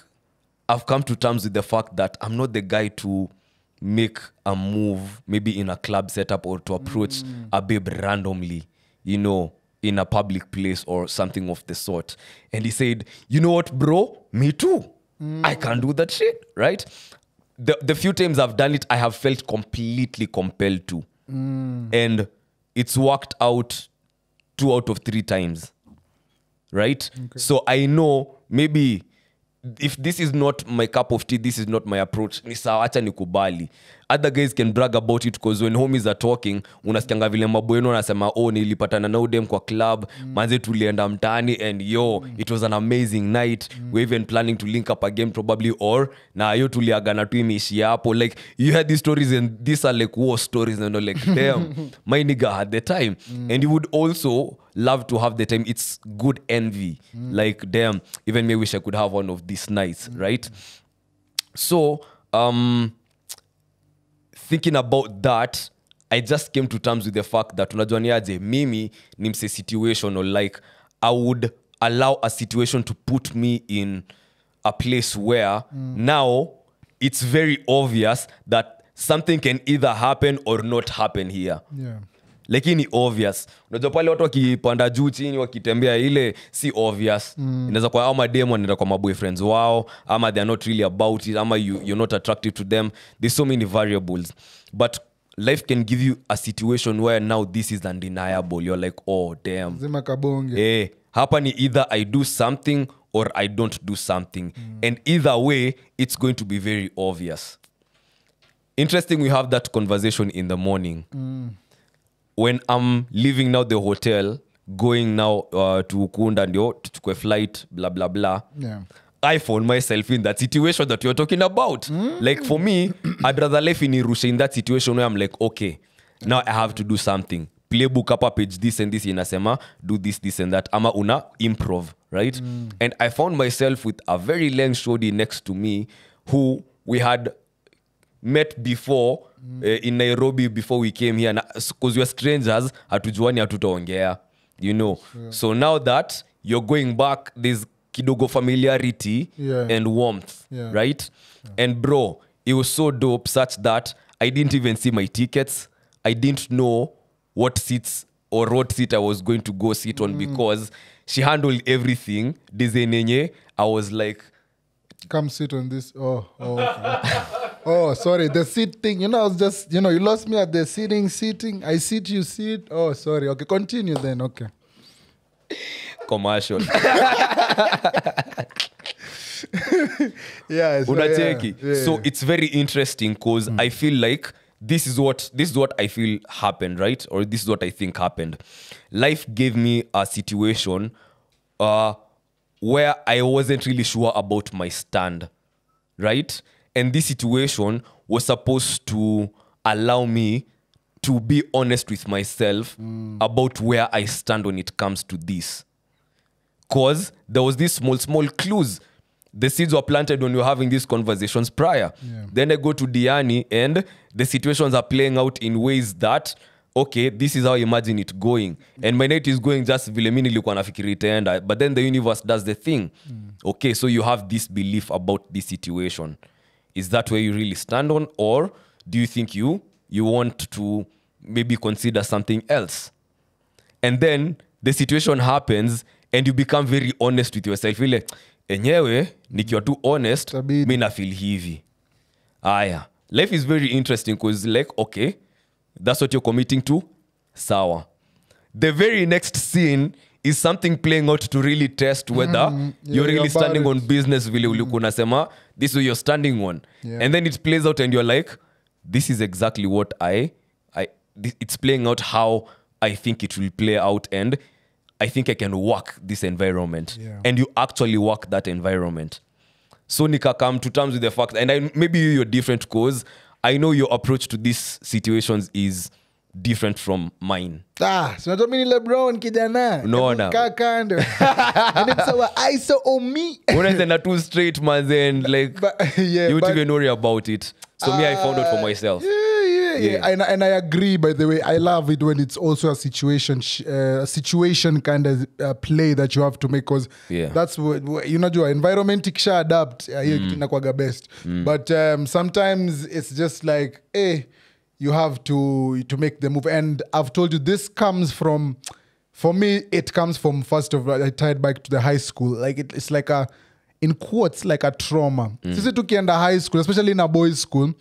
I've come to terms with the fact that I'm not the guy to make a move, maybe in a club setup, or to approach a babe randomly, you know, in a public place or something of the sort. And he said, you know what, bro? Me too. I can't do that shit, right? The few times I've done it, I have felt completely compelled to. And it's worked out 2 out of 3 times, right? Okay. So I know maybe if this is not my cup of tea, this is not my approach, ni sawa, acha nikubali. Other guys can brag about it because when homies are talking, unasikianga vile maboyeno wanasema, oh, nilipatana na udem kwa club, manze tulienda mtaani, and yo, it was an amazing night. We're even planning to link up again probably, or na yo tuliagana tu imeishi hapo. Like, you had these stories, and these are like war stories, and you're like, damn, my nigga had the time. And you would also love to have the time. It's good envy. Like, damn, even me wish I could have one of these nights, right? So, thinking about that, I just came to terms with the fact that unajua niaje, mimi ni mse situational. Like, I would allow a situation to put me in a place where now it's very obvious that something can either happen or not happen here. Yeah. Lakini obvious. Unajua pale watu wakipanda juu chini wakitembea, ile si obvious. Inaweza kwa ama demo wanaenda kwa boyfriends wao, ama they are not really about it, ama you're not attracted to them. There's so many variables. But life can give you a situation where now this is undeniable. You're like, oh damn. Zima kabonge. Hapa ni either I do something or I don't do something. And either way, it's going to be very obvious. Interesting, we have that conversation in the morning. When I'm leaving now the hotel, going now to Ukunda, ndio tuchukue flight, blah blah blah. Yeah. I found myself in that situation that you're talking about. Like, for me, I'd rather live in that situation where I'm like, okay, now I have to do something. Playbook up page this and this, inasema, do this and that. Ama una improv, right? And I found myself with a very young shorty next to me who we had met before in Nairobi before we came here, because we're strangers, hatujuani hatutaongea, you know. So now that you're going back, there's kidogo familiarity and warmth, right? And bro, it was so dope such that I didn't even see my tickets. I didn't know what seats or what seat I was going to go sit on because she handled everything. Design I was like, come sit on this. Okay. Oh, sorry, the seat thing. You know, I was just, you lost me at the sitting. I sit, you sit. Oh, sorry. Okay, continue then. Okay. Commercial. Yeah. So it's very interesting because I feel like this is what I feel happened, right? Or this is what I think happened. Life gave me a situation where I wasn't really sure about my stand, right? And this situation was supposed to allow me to be honest with myself about where I stand when it comes to this. Because there was these small clues. The seeds were planted when we were having these conversations prior. Yeah. Then I go to Diani and the situations are playing out in ways that, okay, this is how I imagine it going. And my night is going just vile mimi nilikuwa nafikiri itaenda. But then the universe does the thing. Okay, so you have this belief about this situation. Is that where you really stand on? Or do you think you want to maybe consider something else? And then the situation happens and you become very honest with yourself. Ile, enyewe, nikiwa too honest, mi na feel hivi. Aya. Life is very interesting because like, okay, that's what you're committing to. Sawa. The very next scene is something playing out to really test whether you're really standing on business vile ulikuwa unasema, this is what you're standing on. Yeah. And then it plays out and you're like, this is exactly what it's playing out how I think it will play out and I think I can work this environment. Yeah. And you actually work that environment. So nika come to terms with the fact, and maybe you're different because I know your approach to these situations is different from mine. So mini LeBron kijana. No. Kakando. And it's our ISO on me. When I too straight man then like you wouldn't even worry about it. So me I found out for myself. Yeah. And I agree, by the way. I love it when it's also a situation kind of play that you have to make because that's what you know, environment ikisha adapt hiyo inakuwaga best. But sometimes it's just like, you have to make the move. And I've told you, this comes from, for me, it comes from, first of all, I tied back to the high school. Like it's like in quotes, like a trauma. Sisi tukienda high school, especially in a boys' school,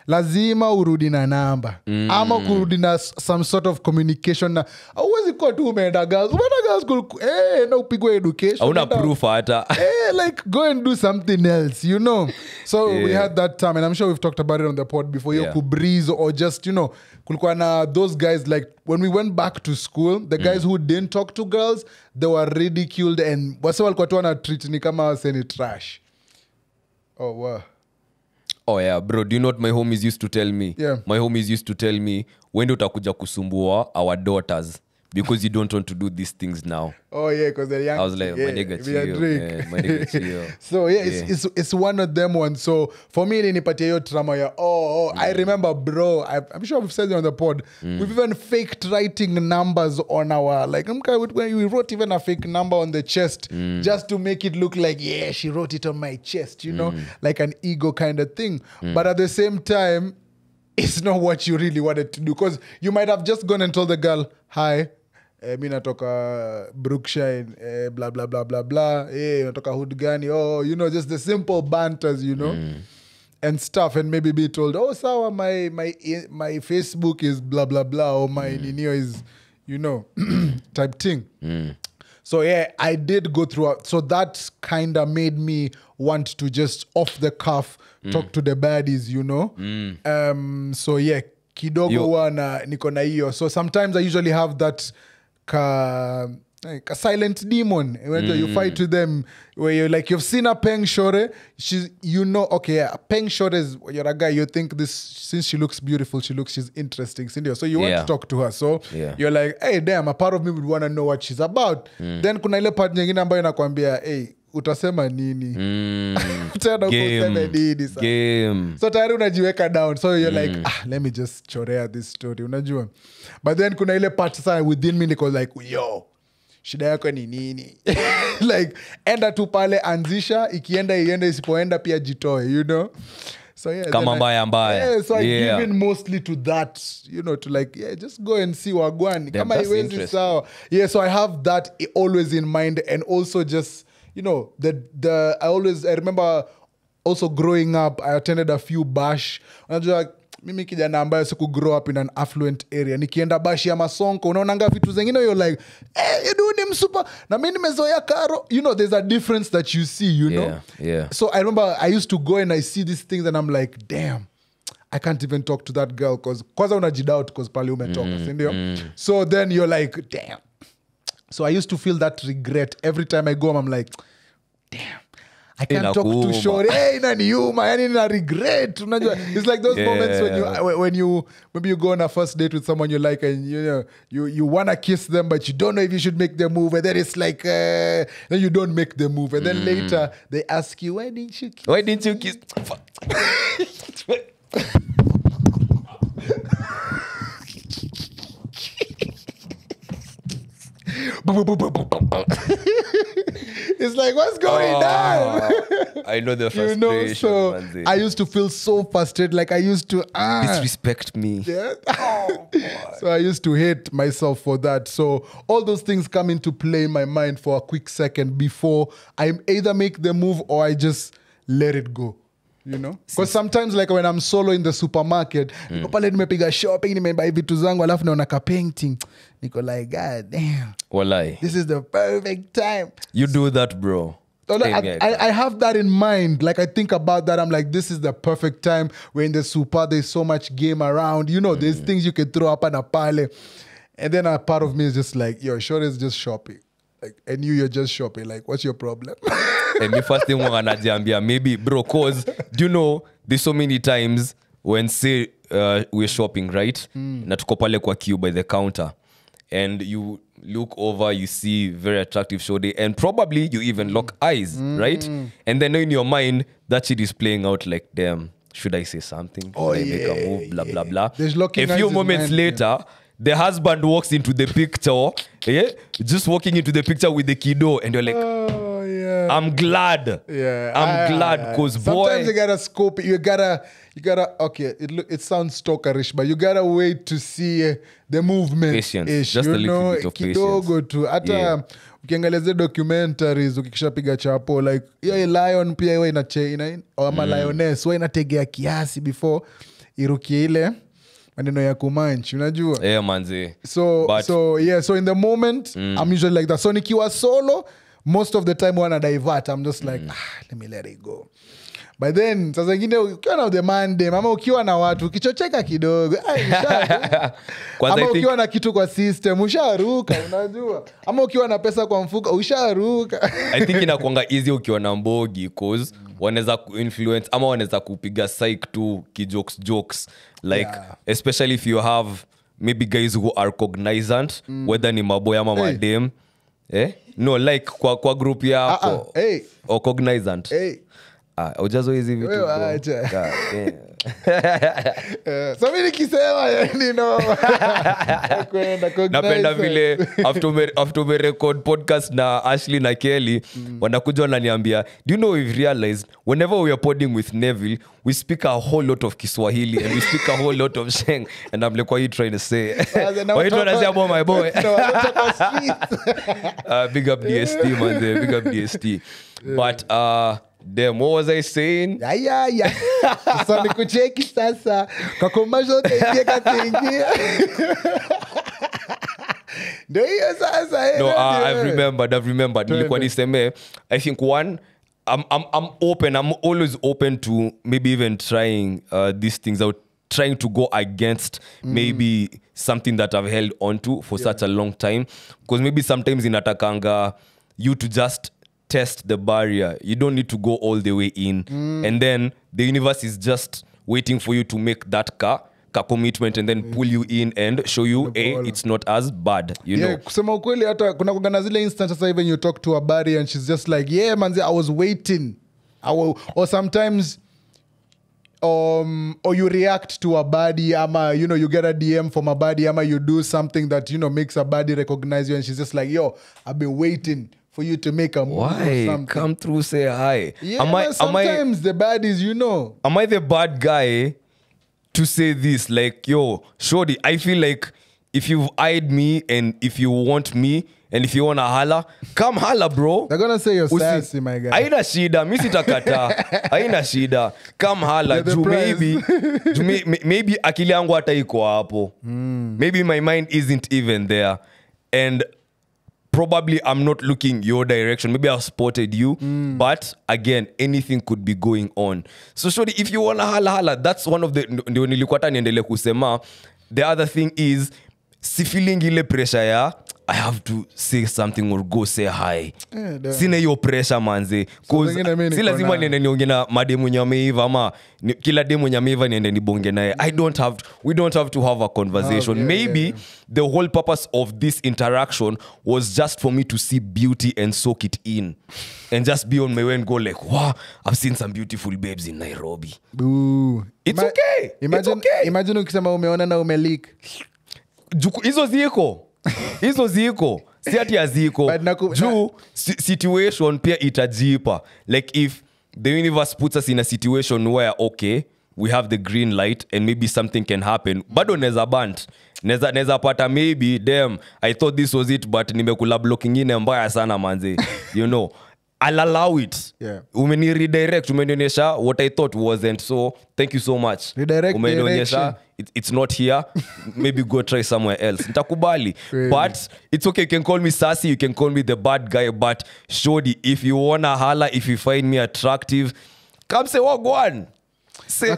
lazima urudi na namba. Ama kurudi na some sort of communication na huwezi kuwa tu umeenda girls school, na upigwe education. Hauna proof hata. Like go and do something else, you know. So we had that time, and I'm sure we've talked about it on the pod before. You could breeze or just, you know, kulikuwa na those guys, like when we went back to school, the guys who didn't talk to girls, they were ridiculed and wase walikuwa tu wana treat ni kama seni trash. Oh wow. Oh yeah, bro, do you know what my homies used to tell me? Yeah. My homies used to tell me, when utakuja kusumbua our daughters because you don't want to do these things now. Oh yeah, because they're young. I was like, my nigga chill. My nigga chill. So it's one of them ones. So for me, nipatia yo trauma ya, I remember, bro, I'm sure we've said it on the pod, we've even faked writing numbers on our, like, when we wrote even a fake number on the chest just to make it look like, yeah, she wrote it on my chest, you know, like an ego kind of thing. But at the same time, it's not what you really wanted to do because you might have just gone and told the girl, hi, mi natoka Brookshire, blah, blah, blah, blah, blah. Natoka hood gani. Oh, you know, just the simple banters, you know, and stuff. And maybe be told, oh, sawa, my Facebook is blah, blah, blah. Or my Ninio is, you know, type thing. So, yeah, I did go through. So that kind of made me want to just off the cuff talk to the baddies, you know. So, yeah, kidogo wana niko na hiyo. So sometimes I usually have that like a silent demon when you fight with them where you're like, you've seen a Peng Shore, she's, you know, okay, yeah, Peng Shore is, you're a guy, you think this, since she looks beautiful, she's interesting, so you want to talk to her, so you're like, hey, damn, a part of me would want to know what she's about. Then kuna ile part nyingine ambayo inakwambia, hey, utasema nini tena kusema nini sasa so tayari unajiweka down so you're like let me just chorea this story unajua but then kuna ile part sasa within me niko like yo shida yako ni nini like enda tu pale anzisha ikienda iende isipoenda pia jitoe you know so yeah kama mbaya so I give in mostly to that you know to like just go and see wagwani kama iwezi sawa so I have that always in mind and also just you know I remember also growing up I attended a few bash unajua mimi kijana ambaye siku grow up in an affluent area nikienda bashi ya Masonko unaonanga vitu zingine you're like you do ni msupa na mimi nimezoea karo you know there's a difference that you see you know so I remember I used to go and I see these things and I'm like damn I can't even talk to that girl cause kwanza unajidoubt cause pale umetoka si ndio so then you're like damn so I used to feel that regret every time I go home I'm like damn I can't talk to Shori. Hey, inaniuma. Yani nina regret. Unajua, it's like those moments when you maybe you go on a first date with someone you like and you know you want to kiss them but you don't know if you should make the move and then it's like then you don't make the move and then later they ask you why didn't you kiss? It's like what's going on I know the frustration you know, so manzi. I used to feel so frustrated like I used to disrespect me so I used to hate myself for that so all those things come into play in my mind for a quick second before I either make the move or I just let it go you know because sometimes like when I'm solo in the supermarket niko pale nimepiga shopping nimebuy vitu zangu alafu naona ka painting niko like god damn walai this is the perfect time you do that bro so I have that in mind like I think about that I'm like this is the perfect time we're in the super there's so much game around you know there's things you can throw up and a pale and then a part of me is just like yo sure is just shopping like and you're just shopping like what's your problem and the first thing wanajiambia maybe bro cause do you know there's so many times when say we're shopping right na tuko pale kwa queue by the counter and you look over you see very attractive shorty and probably you even lock eyes right and then in your mind that shit is playing out like damn should I say something should I make a move blah blah blah a few moments later the husband walks into the picture just walking into the picture with the kiddo and you're like I'm glad I'm glad because boy sometimes you gotta scope it you gotta okay it sounds stalkerish but you gotta wait to see the movement patience just a little bit of kidogo tu hata ukiangalia zile documentaries ukikishapiga chapo like lion pia iwe ama lioness huwa inategea kiasi before irukie ile maneno ya kumanchi unajua manzi so in the moment I'm usually like that so nikiwa solo most of the time when I divert I'm just like let me let it go but then sasa zingine ukiwa na the Monday ama ukiwa na watu ukichocheka kidogo ama ukiwa na kitu kwa system usharuka unajua ama ukiwa na pesa kwa mfuko usharuka I think inakuanga easy ukiwa na mbogi cause wanaweza influence ama wanaweza kupiga psych tu jokes like especially if you have maybe guys who are cognizant whether ni maboy ama madem no like kwa group yako or cognizant ujazo hizi vitu so mimi nikisema no napenda vile after we record podcast na Ashley na Kelly wanakuja wananiambia do you know we've realized whenever we are podding with Neville we speak a whole lot of Kiswahili and we speak a whole lot of Sheng and I'm like what are you trying to say what are you trying to say about my boy big up DST man big up DST but damn, what was I saying? Yeah. Sasa nikucheki sasa. Kwa commercial kaingia katingia. Ndio hiyo sasa. No, I've remembered. Nilikuwa niseme, I think one, I'm open. I'm always open to maybe even trying these things out. Trying to go against maybe something that I've held on to for such a long time. Because maybe sometimes inatakanga you to just test the barrier. You don't need to go all the way in and then the universe is just waiting for you to make that ka commitment and then pull you in and show you it's not as bad, you know. Kusema ukweli hata kuna kugana zile instances even you talk to a buddy and she's just like, yeah manze, I was waiting. Or sometimes or you react to a buddy, ama you know, you get a DM from a buddy, ama you do something that, you know, makes a buddy recognize you and she's just like, yo, I've been waiting for you to make a move. Why? Come through, say hi. Yeah, sometimes the baddies, you know. Am I the bad guy to say this? Like, yo, shorty, I feel like if you've eyed me and if you want me and if you want to holla, come holla, bro. They're gonna say you're sassy, my guy. Aina shida, mi sitakata. Aina shida. Come holla. Maybe akili yangu hata iko hapo. Maybe my mind isn't even there. And probably I'm not looking your direction. Maybe I've spotted you. But again, anything could be going on. So shorty, if you want to holla, that's one of the ndio nilikuwa hata niendelee kusema. The other thing is, si feeling ile pressure ya I have to say something or go say hi. Sina hiyo pressure manze. Si lazima niende niongee na mademu mwenye ameiva ama kila demu mwenye ameiva niende nibonge naye. We don't have to have a conversation. Maybe the whole purpose of this interaction was just for me to see beauty and soak it in. And just be on my way and go like, wow, I've seen some beautiful babes in Nairobi. Ooh. It's okay. Imagine ukisema umeona na umelik. Hizo ziko si ati aziko juu situation pia itajipa. Like if the universe puts us in a situation where okay, we have the green light and maybe something can happen, bado neza bant neza pata maybe damn I thought this was it but nimekula block ingine mbaya sana manze. You know, I'll allow it. Umeni redirect, umenionyesha what I thought wasn't, so thank you so much. Umenionyesha it's not here. Maybe go try somewhere else. Nitakubali. Really? But it's okay, you can call me sassy, you can call me the bad guy, but shorty, if you wanna holla, if you find me attractive, come say what, go on. Say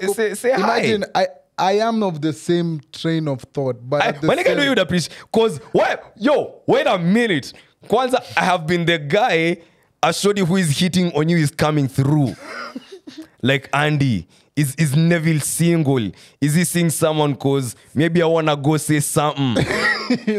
imagine, hi. I am of the same train of thought, but when I can do you the appreciate, cause what? Yo, wait a minute. Kwanza, I have been the guy. A shorty who is hitting on you is coming through. Like Andy. Is Neville single? Is he seeing someone cause maybe I wanna go say something?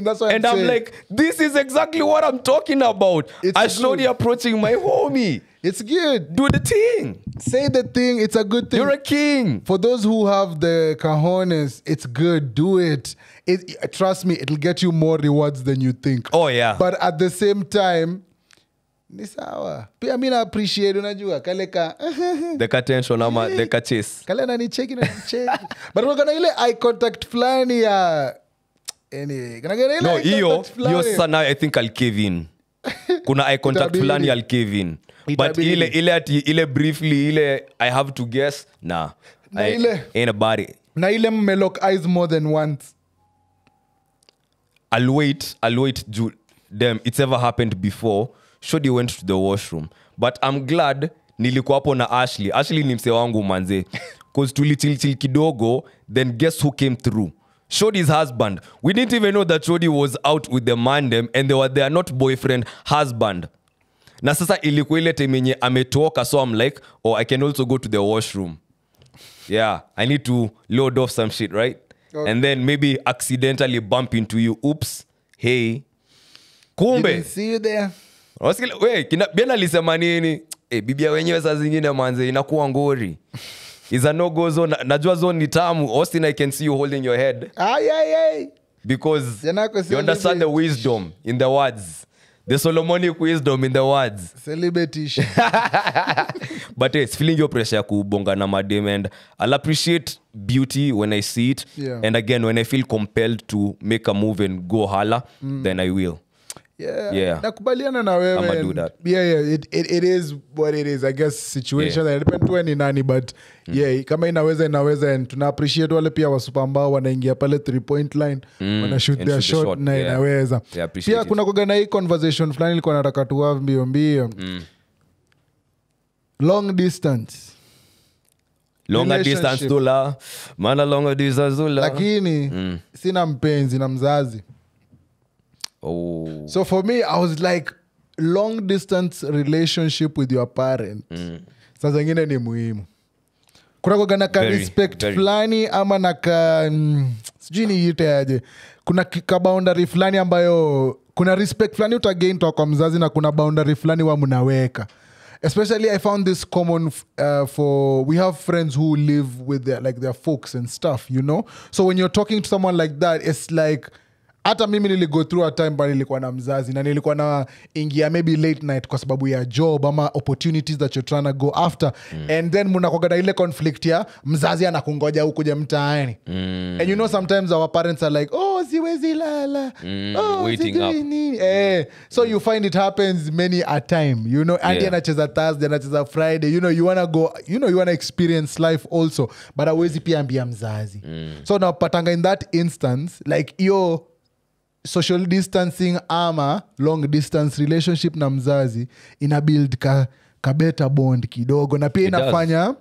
That's what and I'm like, this is exactly what I'm talking about. A shorty approaching my homie. It's good. Do the thing. Say the thing. It's a good thing. You're a king. For those who have the cojones, it's good. Do it. Trust me, it'll get you more rewards than you think. Oh yeah. But at the same time, ni sawa. Pia mimi na appreciate, unajua kale ka the tension ama the chase. Kale na ni check. But kuna ile eye contact flani ya anyway. No, hiyo sana I think I'll cave in. Kuna eye contact flani I'll cave in. But ile briefly ile I have to guess, nah. Ain't about it. Na ile mmelock eyes more than once. I'll wait. Damn, it's ever happened before. Shodi went to the washroom. But I'm glad nilikuwa hapo na Ashley. Ashley ni mse wangu manze. Cause tulichill kidogo, then guess who came through? Shodi's husband. We didn't even know that Shodi was out with the mandem and they are not boyfriend, husband. Na sasa ilikuwa ile time yenye ametoka, so I'm like, oh, I can also go to the washroom. Yeah, I need to load off some shit, right? Okay. And then maybe accidentally bump into you. Oops. Hey. Kumbe. Didn't see you there. Biena alisema nini? Bibia wenyewe saa zingine manze inakuwa ngori. Is a no go zone. Najua zone ni tamu. Austin, I can see you holding your head. Ay. Because you understand the wisdom in the words. The Solomonic wisdom in the words. Celebrity. But it's feeling your pressure kubonga na madem, and I'll appreciate beauty when I see it. Yeah. And again, when I feel compelled to make a move and go holla, then I will. Yeah. Nakubaliana na wewe. I'm gonna do that. Yeah. It is what it is. I guess situation that depend to ni nani, but yeah, kama inaweza, and tuna appreciate wale pia wasupa ambao wanaingia pale 3-point line, wana shoot their shot na inaweza. Pia kuna kugana hii conversation fulani nilikuwa nataka tu have mbio. Long distance. Longer distance tula. Mana longer distance tula. Lakini sina mpenzi na mzazi. Oh. So for me, I was like, long distance relationship with your parent. Sasa zingine ni muhimu. kuna na ka Very, respect very. fulani ama na ka sijui niite aje, kuna ka boundary fulani ambayo kuna respect fulani utagain toka kwa mzazi na kuna boundary fulani wa mnaweka. Especially I found this common for we have friends who live with their folks and stuff, you know. So when you're talking to someone like that, it's like hata mimi niligo through a time but nilikuwa na mzazi na nilikuwa na ingia maybe late night kwa sababu ya job ama opportunities that you're trying to go after and then mnakuwa na ile conflict ya mzazi anakungoja ukuje mtaani and you know sometimes our parents are like siwezi lala waiting up. So you find it happens many a time, you know. Andy anacheza Thursday, anacheza Friday, you know, you wanna go, you know, you wanna experience life also but hawezi pia ambia mzazi so napatanga in that instance like yo social distancing ama long distance relationship na mzazi ina build ka better bond kidogo na pia inafanya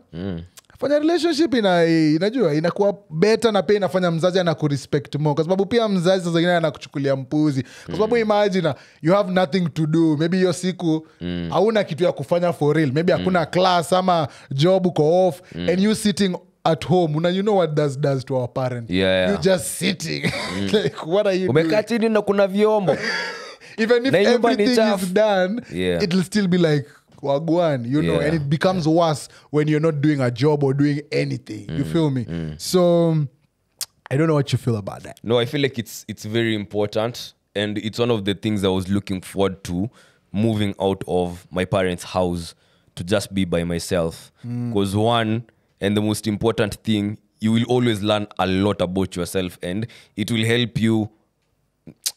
fanya relationship inajua inakuwa better na pia inafanya mzazi anakurespect more kwa sababu pia mzazi sasa zingine anakuchukulia mpuzi kwa sababu imagine you have nothing to do, maybe hiyo siku hauna kitu ya kufanya for real, maybe hakuna class ama job uko off and you sitting at home, you know what does to our parents. You just sitting like what are you umekaa chini na kuna vyombo even if everything is done it'll still be like wagwan, you know, and it becomes worse when you're not doing a job or doing anything. You feel me? So I don't know what you feel about that. No, I feel like it's very important and it's one of the things I was looking forward to, moving out of my parents' house to just be by myself. Because one, and the most important thing, you will always learn a lot about yourself and it will help you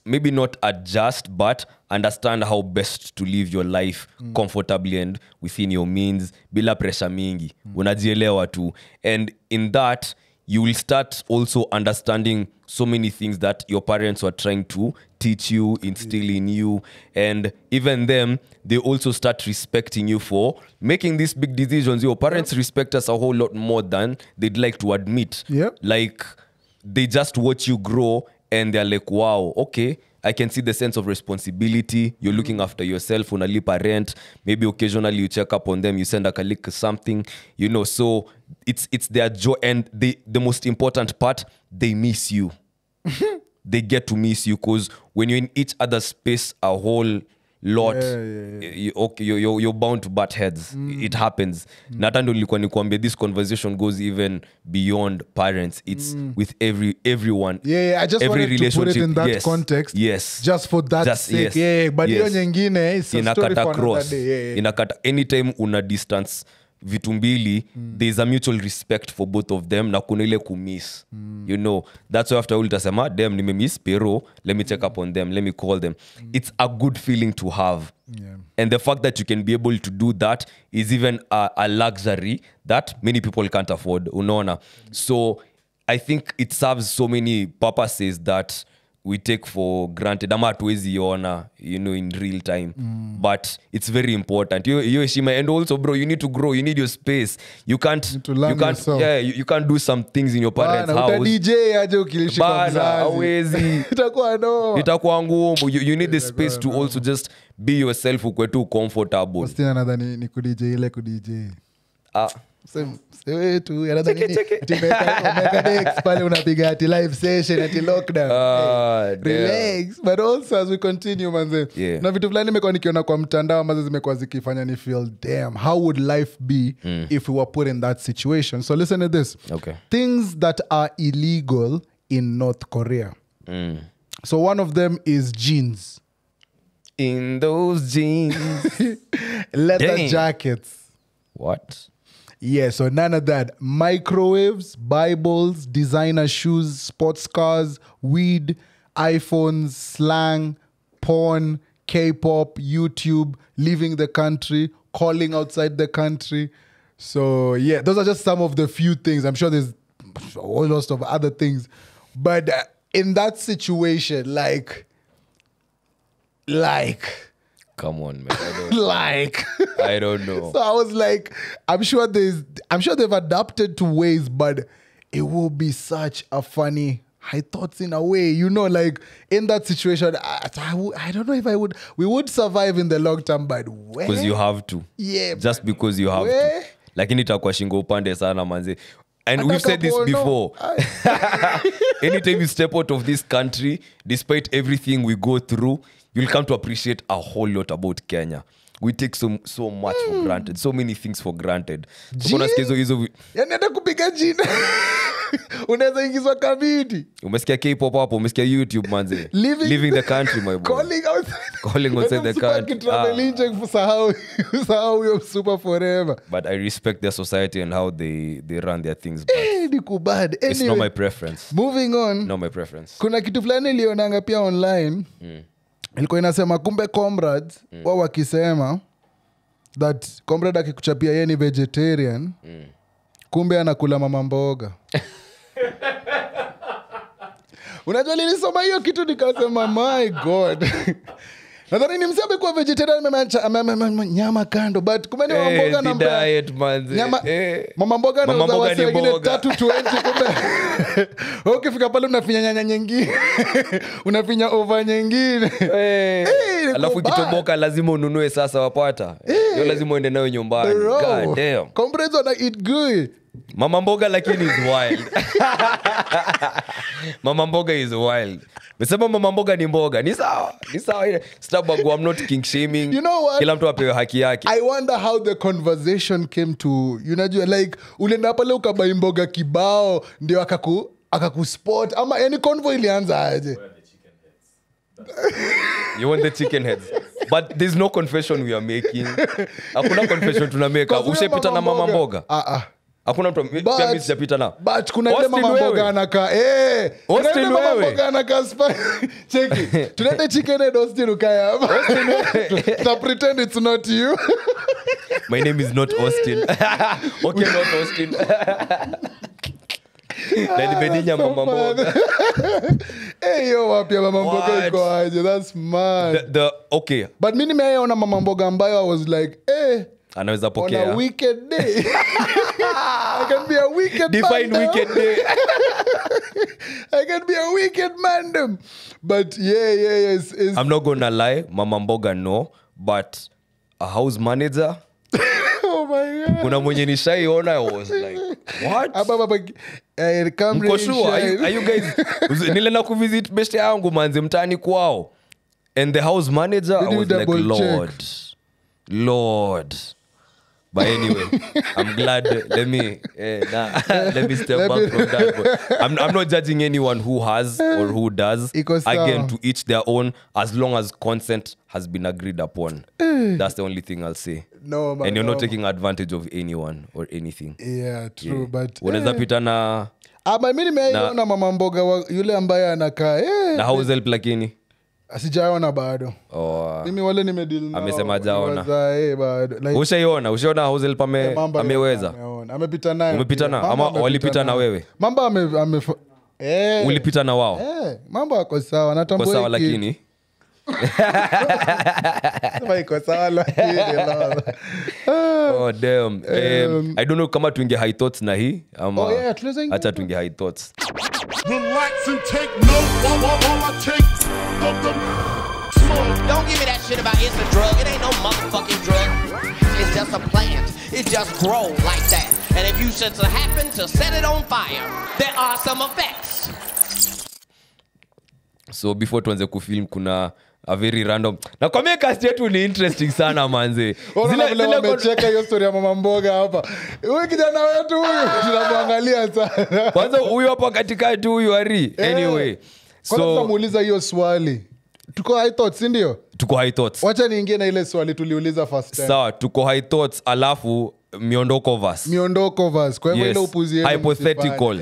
maybe not adjust but understand how best to live your life comfortably and within your means bila pressure mingi. Unajielewa tu. And in that you will start also understanding so many things that your parents were trying to teach you, instill in you, and even them, they also start respecting you for making these big decisions. Your parents respect us a whole lot more than they'd like to admit. Like they just watch you grow and they're like, wow, okay, I can see the sense of responsibility. You're looking after yourself, unalipa rent. Maybe occasionally you check up on them, you send a colleague something, you know. So it's their joy, and the most important part, they miss you. They get to miss you because when you're in each other's space a whole lot, you're bound to butt heads. It happens. Nata ndo nilikuwa nikwambia, this conversation goes even beyond parents. It's with everyone. I just every wanted to put it in that context. Just for that sake. But hiyo nyingine is a story for another day. Inakata anytime una distance vitu mbili, there's a mutual respect for both of them na kuna ile kumiss. You know, that's why after ulitasema them nimemiss pero let me check up on them, let me call them. It's a good feeling to have. And the fact that you can be able to do that is even a luxury that many people can't afford, unaona. So I think it serves so many purposes that we take for granted ama hatuwezi ona, you know, in real time. But it's very important. You heshima, and also bro, you need to grow, you need your space. You can't you can't do some things in your parents' house. DJ aje ukilishi kwa mzazi. Hawezi. Itakuwa ngumu. You need the space to also just be yourself, ukwe tu comfortable. Stina nadhani ni kudj ile kudj. Wetu pale unapiga ati live session ati lockdown. Relax. But also as we continue manze, na vitu fulani nimekuwa nikiona kwa mtandao ambazo zimekuwa zikifanya ni feel damn, how would life be if we were put in that situation? So listen to this. Things that are illegal in North Korea. So one of them is jeans. In those jeans. Leather jackets. What? Yeah, so none of that. Microwaves, Bibles, designer shoes, sports cars, weed, iPhones, slang, porn, K-pop, YouTube, leaving the country, calling outside the country. So yeah, those are just some of the few things. I'm sure there's a whole lot of other things. But in that situation, like... Come on, man. I don't know. So I was like, I'm sure they've adapted to ways, but it will be such a funny high thoughts in a way, you know, like in that situation, I don't know if we would survive in the long term, but because you have to. Yeah. Just because you have to. lakini itakuwa shingo upande sana manze. And we've said this before. Anytime you step out of this country, despite everything we go through, you'll come to appreciate a whole lot about Kenya. We take so much for granted, so many things for granted. Kuna hizo yani hata kupiga jina unaweza ingizwa kabidi. Umesikia K-pop hapo, umesikia YouTube manze. Living the country my boy. Calling outside the country. Sahau you're super forever. But I respect their society and how they run their things. Anyway, it's not my preference. Moving on. Not my preference. Kuna kitu fulani ilionanga pia online. Ilikuwa inasema kumbe comrades wao wakisema that comrade akikuchapia yeye ni vegetarian kumbe anakula mama mboga. Unajua nilisoma hiyo kitu nikasema my god. Nadhani ni msabe kwa vegetarian nyama kando but kumbe ni mama mboga na diet manze. Mama mboga na wase wengine 320 kumbe. Ukifika pale unafinya nyanya nyingine. Unafinya over nyingine. Alafu kitoboka lazima ununue sasa wapata. Hiyo lazima uende nayo nyumbani. God damn. Comrades wanna eat good. Mama mboga lakini is wild. Mama mboga is wild. Mesema mama mboga ni mboga. Ni sawa. Starbucks, I'm not king shaming. You know what? Kila mtu apewe haki yake. I wonder how the conversation came to, unajua like ulienda pale ukabai mboga kibao ndio akakuspot ama any convoy ilianza aje? You want the chicken heads. But there's no confession we are making. Hakuna confession tunameka. Ushepita na mama mboga? Hakuna mtu pia mimi sijapita na. But kuna ile mama mboga anakaa Austin wewe. Mama mboga anakaa cheki. Tunende chicken head Austin ukaya hapa. To pretend it's not you. My name is not Austin. Okay, not Austin. Nalibedinya mama mboga. Yo wapia mama mboga iko aje? That's mad. Okay. But mimi nimeona mama mboga ambayo I was like, anaweza pokea. On a wicked day. I can be a wicked Define man. Wicked day. I can be a wicked man. But yes. I'm not gonna lie, mama mboga no, but a house manager. Oh my god. Kuna mwenye nishaiona, I was like, what? Mko sure? Are you guys nilena kuvisit best yangu manze mtani kwao. And the house manager, I was like, Lord. But anyway, I'm glad. Let me step back from that. But I'm not judging anyone who has or who does. Again, to each their own, as long as consent has been agreed upon. That's the only thing I'll say. No, man, and you're not taking advantage of anyone or anything. Yeah, true. But unaweza pita na mimi nimeona mama mboga yule ambaye anakaa na house help lakini asijaona bado. Mimi wale nimedeal nao. Amesema jaona. Bado. Like, ushaona house help ameweza. Amepita naye. Umepita na ama walipita na wewe? Mambo ulipita na wao? Mambo yako sawa, natambua kwa sawa lakini iko sawa lakini. Oh damn. I don't know kama tuinge high thoughts na hii ama acha tuinge high thoughts. Relax and take note while I take Don't give me that shit about it's a drug. It ain't no motherfucking drug. It's just a plant. It just grows like that. And if you should happen to set it on fire, there are some effects. So before tuanze kufilm kuna a very random. Na kwa mimi cast yetu ni interesting sana manze. Zile wamecheka hiyo story ya mama mboga hapa. Huyu kijana wetu huyu tunamwangalia sana. Kwanza huyu hapa katikati huyu Ari. Anyway. So tutamuuliza hiyo swali. Tuko high thoughts ndio? Tuko high thoughts. Wacha niingie na ile swali tuliuliza first time. Sawa, tuko high thoughts alafu miondoko verse. Kwa hivyo ile upuzi yenu. Hypothetical.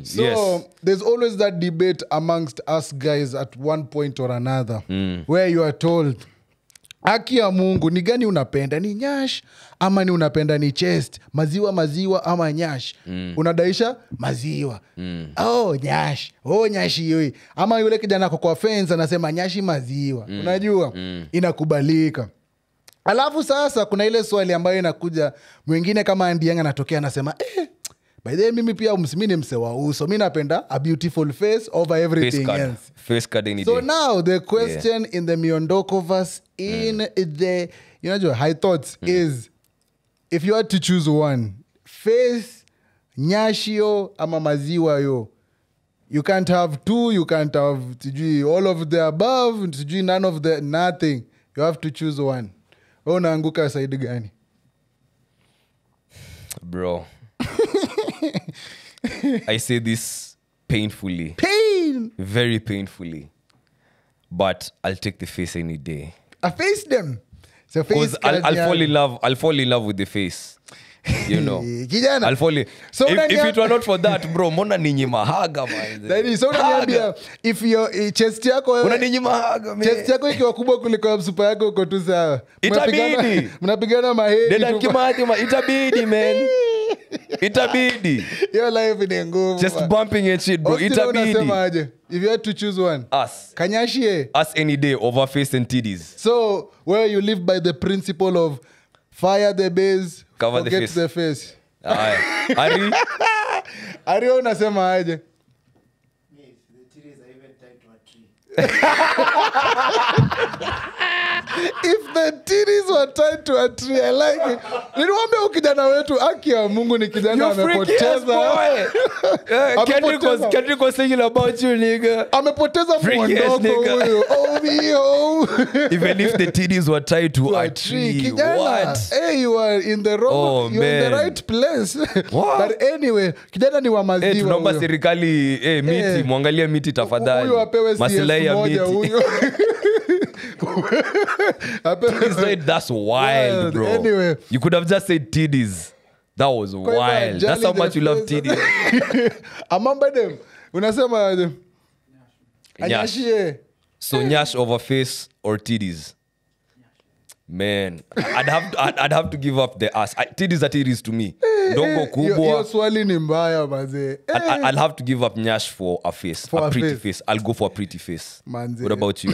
So, yes. There's always that debate amongst us guys at one point or another where you are told haki ya Mungu ni gani unapenda, ni nyash ama ni unapenda ni chest, maziwa ama nyash. Unadaisha maziwa. Nyashi yoi. Ama yule kijana kwa fence anasema nyashi maziwa. Unajua inakubalika. Alafu sasa kuna ile swali ambayo inakuja mwingine kama Andianga anatokea anasema by the way mimi pia msimini msewa uso, mimi napenda a beautiful face over everything else. Face card any so day. Now the question in the Miondoko verse in the high thoughts is if you had to choose one, face, nyashio, ama maziwa yo. You can't have two, you can't have all of the above, none of the nothing. You have to choose one. Unaanguka side gani? Bro. I say this painfully. Pain! Very painfully. But I'll take the face any day. I face them. So face I'll fall in love with the face. You know. I'll fall in. So if it were not for that, bro, mona ninyima haga man. That is so unaniambia if your chest yako unaninyima haga man. Chest yako ikiwa kubwa kuliko msupa yako uko tu sawa. Itabidi. Mnapigana mahedi. Deda Kimathi itabidi man. Itabidi. Your life ni ngumu. Just bumping and shit, bro. Itabidi. If you had to choose one. Us. Kanyashie. Us any day over face and titties. So where you live by the principle of fire the base, cover forget the face. Ari? Ari unasema aje? Yes, the titties are even tied to a tree. If the titties were tied to a tree, I like it. Niliwaambia ukijana wetu haki ya Mungu ni kijana amepoteza. Kendrick was singing about you, nigga. Amepoteza mwondoko huyo. Oh. Even if the titties were tied to a tree. Kijana, what? Hey, you are in the wrong, you're in the right place. What? But anyway, kijana ni wa maziwa. Tunaomba serikali miti, muangalie miti tafadhali. Huyo apewe Maslahi ya miti. huyo. That's wild, bro. Anyway. You could have just said titties. That was wild. That's how much you love titties. Amamba dem. Unasema Anyashie. So nyash over face or titties? Man, I'd have to give up the ass. Titties are titties to me. Dongo kubwa. Hiyo swali ni mbaya mazee. I'll have to give up nyash for a face, a pretty face. I'll go for a pretty face. Manze. What about you?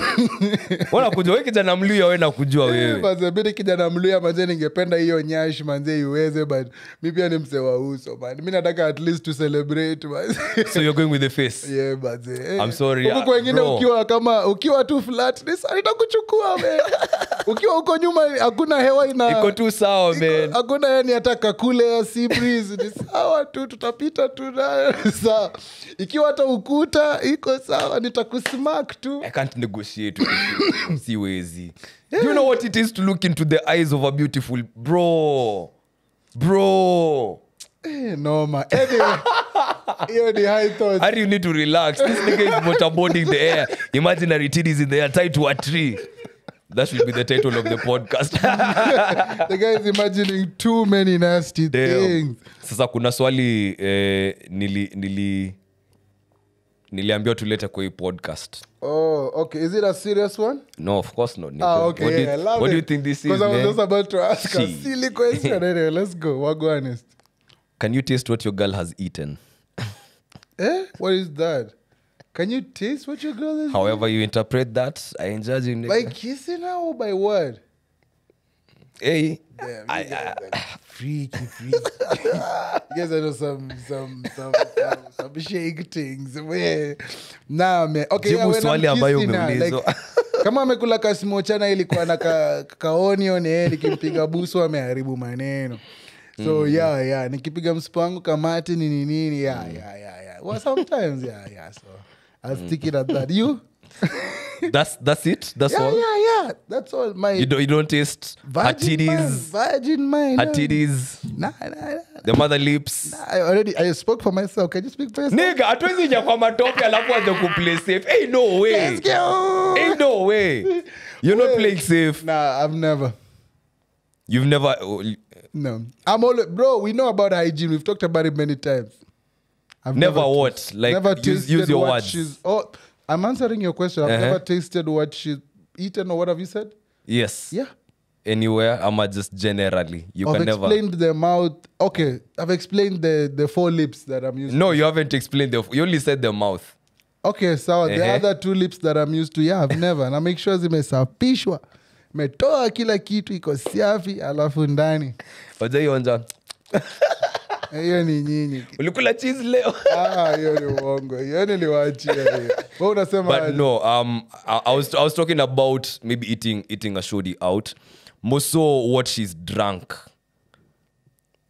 Wana kujua wewe kijana mluya wewe na kujua wewe. Manze mimi kijana mluya manze ningependa hiyo nyash manze iweze but mimi pia ni mse wa uso man. Mimi nataka at least to celebrate manze. So you're going with the face? Yeah manze. I'm sorry. Huko wengine ukiwa tu flat nitakuchukua man. Ukiwa huko nyuma hakuna hewa iko tu sawa man. Hakuna yani hata kakule ya sea breeze ni sawa tu tutapita tu na sawa. Ikiwa hata ukuta iko sawa nitakusmack tu. I can't negotiate with you. Siwezi. Do you know what it is to look into the eyes of a beautiful bro? No man. Anyway, you're the high thoughts. How do you need to relax? This nigga is motorboarding the air. Imaginary titties in the air tied to a tree. That should be the title of the podcast. The guy is imagining too many nasty things. Sasa kuna swali niliambiwa tulete kwa hii podcast. Oh, okay. Is it a serious one? No, of course not. Okay. What do you think this is, man? Because I was just about to ask a silly question. Anyway, let's go. What go honest? Can you taste what your girl has eaten? What is that? Can you taste what your girl is However you interpret that, I am judging. By kissing her or by what? Hey. Freaky. You guys know some shake things. Nah, man. Okay, Jibu swali ambayo umeulizwa. Kama amekula kasimochana ilikuwa na ka onion nikimpiga busu ameharibu maneno. So yeah. Nikipiga mspangu kamati nini. Yeah. Well, sometimes so I'll stick it at that. You? That's it? That's all? Yeah. That's all. You don't taste her titties? Virgin mind. Her titties? Nah. The mother lips? Nah, I spoke for myself. Can you speak for yourself? Nigga, hatuwezi nja kwa matope alafu anze kuplay safe. Ain't no way. Let's go. Ain't no way. You're not playing safe. Nah, I've never. You've never... No. I'm always... Bro, we know about hygiene. We've talked about it many times. I've never what? Like, never use your words. I'm answering your question. I've never tasted what she's eaten or what have you said? Yes. Yeah. Anywhere, I'm just generally. I've explained the mouth. Okay, I've explained the four lips that I'm used to. No, you haven't explained you only said the mouth. Okay, so the other two lips that I'm used to, yeah, I've never. And I make sure zimesafishwa. Metoa kila kitu iko safi alafu ndani. Wajaionja. Hiyo ni nyinyi. Ulikula cheese leo? Hiyo ni uongo. Hiyo niliwaachia hiyo. Wewe unasema But no, I was talking about maybe eating a shoddy out. More so what she's drunk.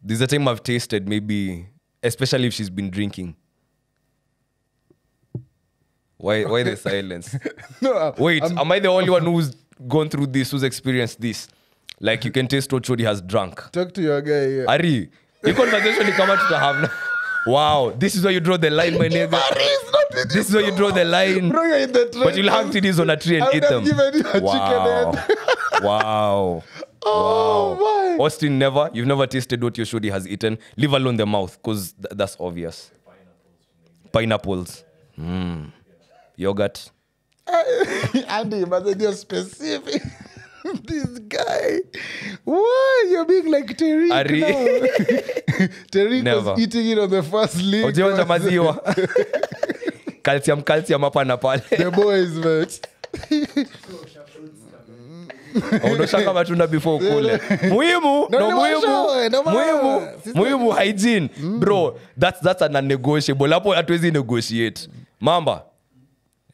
there's a time I've tasted maybe, especially if she's been drinking. Why the silence? No, Wait, am I the only one who's gone through this, who's experienced this? Like you can taste what Chodi has drunk. Talk to your guy. Yeah. Ari, your conversation you come out to have now. Wow, this is where you draw the line, my nigga. This is where you draw the line. Bro, you're in the tree. But you'll hang titties on a tree and I eat would have them. given you a Wow. chicken head. Wow. Oh, Wow. my. Austin, you've never tasted what your Shodi has eaten. Leave alone the mouth, because that's obvious. Pineapples. Yogurt. Andy, but you're specific. This guy. Why? You're being like Tariq Ari. now. Tariq Never. was eating it on the first league. Ujiwanja maziwa. Calcium hapa na pale. The boys, mate. Unoshaka matunda before ukule. Muhimu, No, muhimu hygiene. Bro, that's a non-negotiable. Hapo hatuwezi negotiate. Mamba.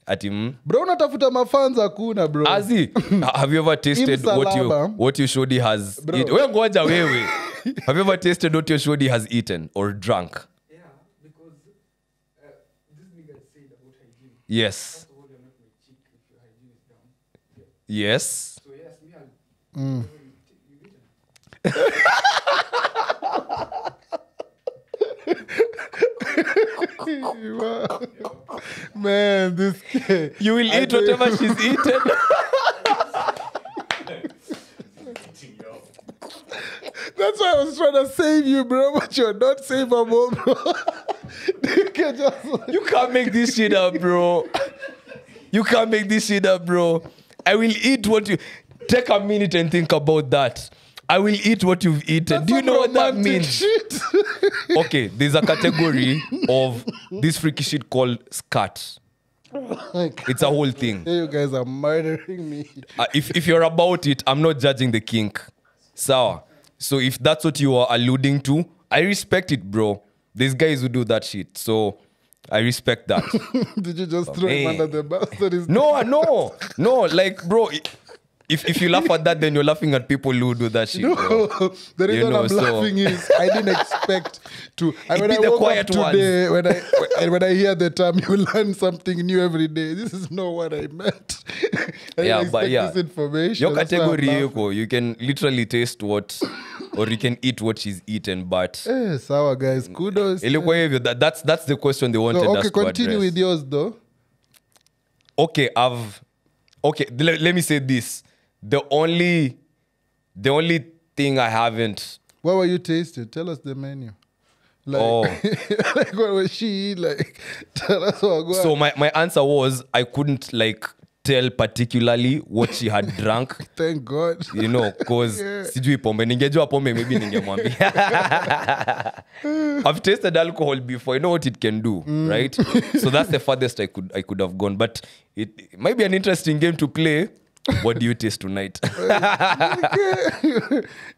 Ati Bro, unatafuta mafanza hakuna, bro. Azi, have you ever tasted what your Shodi has eaten? Wewe ngoja wewe. Have you ever tasted what your Shodi has eaten or drunk? Yeah, because this nigga said about hygiene. Yes. First of all, you're not my chick if your hygiene is down. Yes. So yes, me I'll you eat Man, this guy. You will eat whatever she's eaten. That's why I was trying to save you, bro, but you're not savable, bro. You can't make this shit up, bro. You can't make this shit up, bro. I will eat what you... Take a minute and think about that. I will eat what you've eaten. That's Do you know what that romantic means? Shit. Okay, there's a category of this freaky shit called scat. It's a whole thing. You guys are murdering me. If you're about it, I'm not judging the kink. So if that's what you are alluding to, I respect it, bro. There's guys who do that shit. So I respect that. Did you just throw him under the bus? No. Like, bro, if you laugh at that, then you're laughing at people who do that shit. No, bro. the reason I'm laughing is I didn't expect to. And when be I the woke quiet up today, when I hear the term, you learn something new every day. This is not what I meant. I didn't expect this information. Your category, you can literally taste what, or you can eat what she's eaten. But sour guys, kudos. That's the question they wanted us to continue address. with yours though. Okay, let me say this. The only thing I haven't... What were you tasting? Tell us the menu. Like, like what was she like? Tell us what was. So my answer was I couldn't like tell particularly what she had drunk. Thank God. You know, because sijui pombe. Ningejua pombe maybe ningemwambia. I've tasted alcohol before. I know what it can do, right? So that's the farthest I could have gone. But it might be an interesting game to play. What do you taste tonight?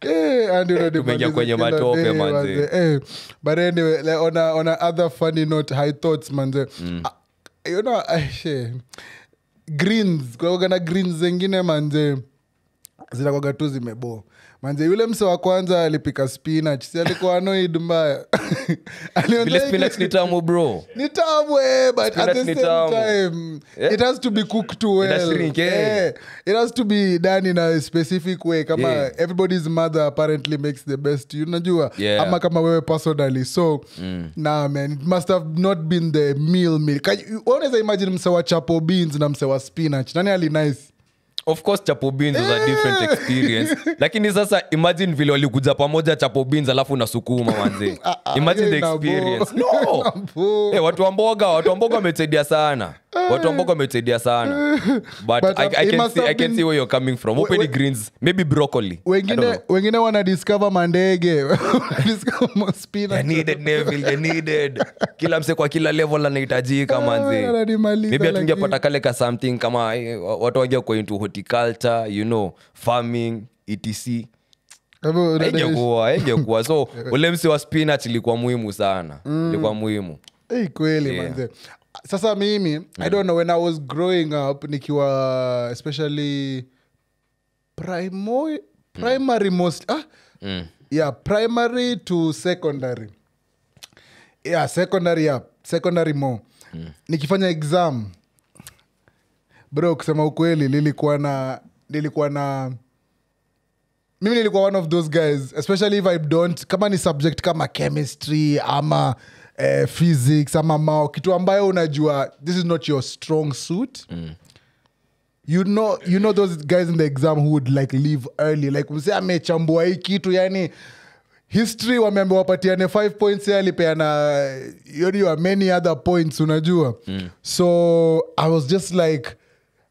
Tumeingia kwenye matope manze. But anyway, like on a other funny note, high thoughts manze. You know, greens, kwa greens zengine manze zinakuwaga tu zimebo. Manze yule mse wa kwanza alipika spinach. Si alikuwa annoyed mbaya. Vile spinach ni tamu, bro. Ni tamu, but spinach at the same time, it has to be cooked too well. It has to be done in a specific way. Kama everybody's mother apparently makes the best. You know, ama kama wewe personally. So, nah, man, it must have not been the meal. Unaweza imagine mse wa chapo beans na mse wa spinach. Nani ali nice? Of course chapo beans was a different experience. Lakini sasa imagine vile walikuja pamoja chapo beans alafu na sukuma manze. Imagine the experience. No. Hey, watu wa mboga wametusaidia sana. But I can see where you're coming from. Open greens, maybe broccoli. Wengine wana discover mandege. Discover spinach. They needed. Kila mse kwa kila level anahitajika manze. Maybe atungepata kale ka something kama watu wangia kwa into horticulture, you know, farming, etc. Haingekuwa. So ule mse wa spinach ilikuwa muhimu sana. Ilikuwa muhimu. Kweli manze. Sasa mimi, I don't know, when I was growing up, nikiwa especially primary most Yeah, primary to secondary. Yeah, secondary more. Nikifanya exam. Bro, kusema ukweli nilikuwa na mimi nilikuwa one of those guys, especially if I don't, kama ni subject kama chemistry ama physics ama mao, kitu ambayo unajua this is not your strong suit. You know those guys in the exam who would like leave early, like mse amechambua hii kitu, yani history wameambiwa wapatiane 5 points, ya alipeana you many other points, unajua. So I was just like,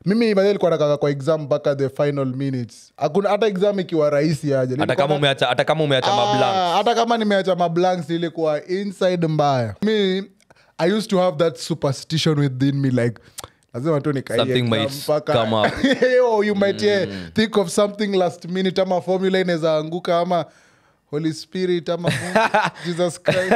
mimi badala nilikuwa nakaka kwa exam mpaka the final minutes. Hakuna hata exam ikiwa rahisi aje. Hata kama umeacha mablanks. Hata kama nimeacha mablanks ilikuwa inside mbaya. Me, I used to have that superstition within me, like lazima tu nikai something might come up. You might think of something last minute, ama formula inaweza anguka, ama Holy Spirit, ama Jesus Christ.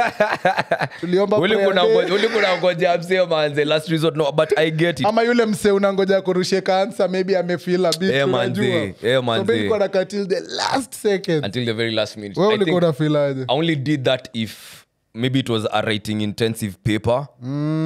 Tuliomba Ulikuwa ngoja mseo manze last resort, no, but I get it. Ama yule mseo unangoja kurushe kansa, maybe amefeel a bit, unajua. So maybe kwa till the last second, until the very last minute. Wewe ulikuwa unafeel aje? I only did that if maybe it was a writing intensive paper.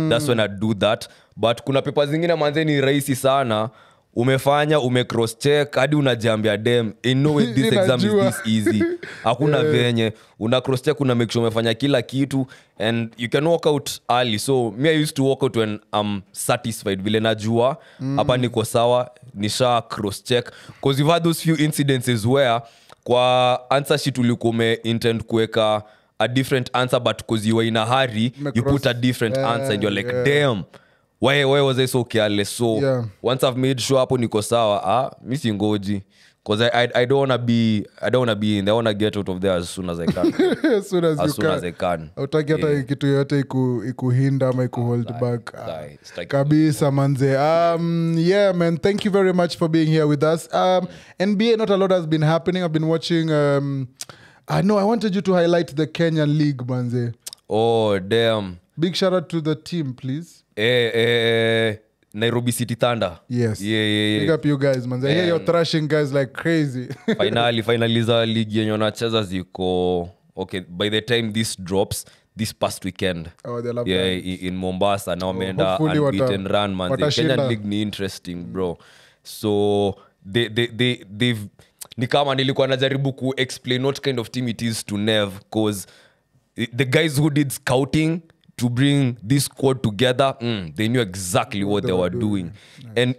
That's when I do that. But kuna paper zingine manze ni rahisi sana, umefanya cross check hadi unajiambia dem in no way this exam is this easy. Hakuna venye una cross check, una make sure umefanya kila kitu, and you can walk out early. So me, I used to walk out when I'm satisfied, vile najua hapa niko sawa, nisha cross check, because you've had those few incidences where kwa answer sheet ulikuwa intend kuweka a different answer, but because you were in a hurry you put a different answer, and you're like damn, why was I so careless? So once I've made sure hapo niko sawa, mi singoji, because I don't want to be in there. I want to get out of there as soon as I can. as soon as I can. Utaki hata kitu yote ikuhinda ama ikuhold back. Kabisa manze. Yeah man, thank you very much for being here with us. NBA, not a lot has been happening. I've been watching I wanted you to highlight the Kenyan League, manze. Oh damn. Big shout out to the team, please. Nairobi City Thunder. Yes. Yeah. Big up you guys, man. I hear you're thrashing guys like crazy. Finally za league yenye wanacheza ziko okay. By the time this drops, this past weekend, in Mombasa, now wameenda unbeaten run, man. The Kenyan League ni interesting, bro. So they've ni kama nilikuwa najaribu ku explain what kind of team it is to Nev, because the guys who did scouting to bring this squad together, they knew exactly what they were doing. Nice. And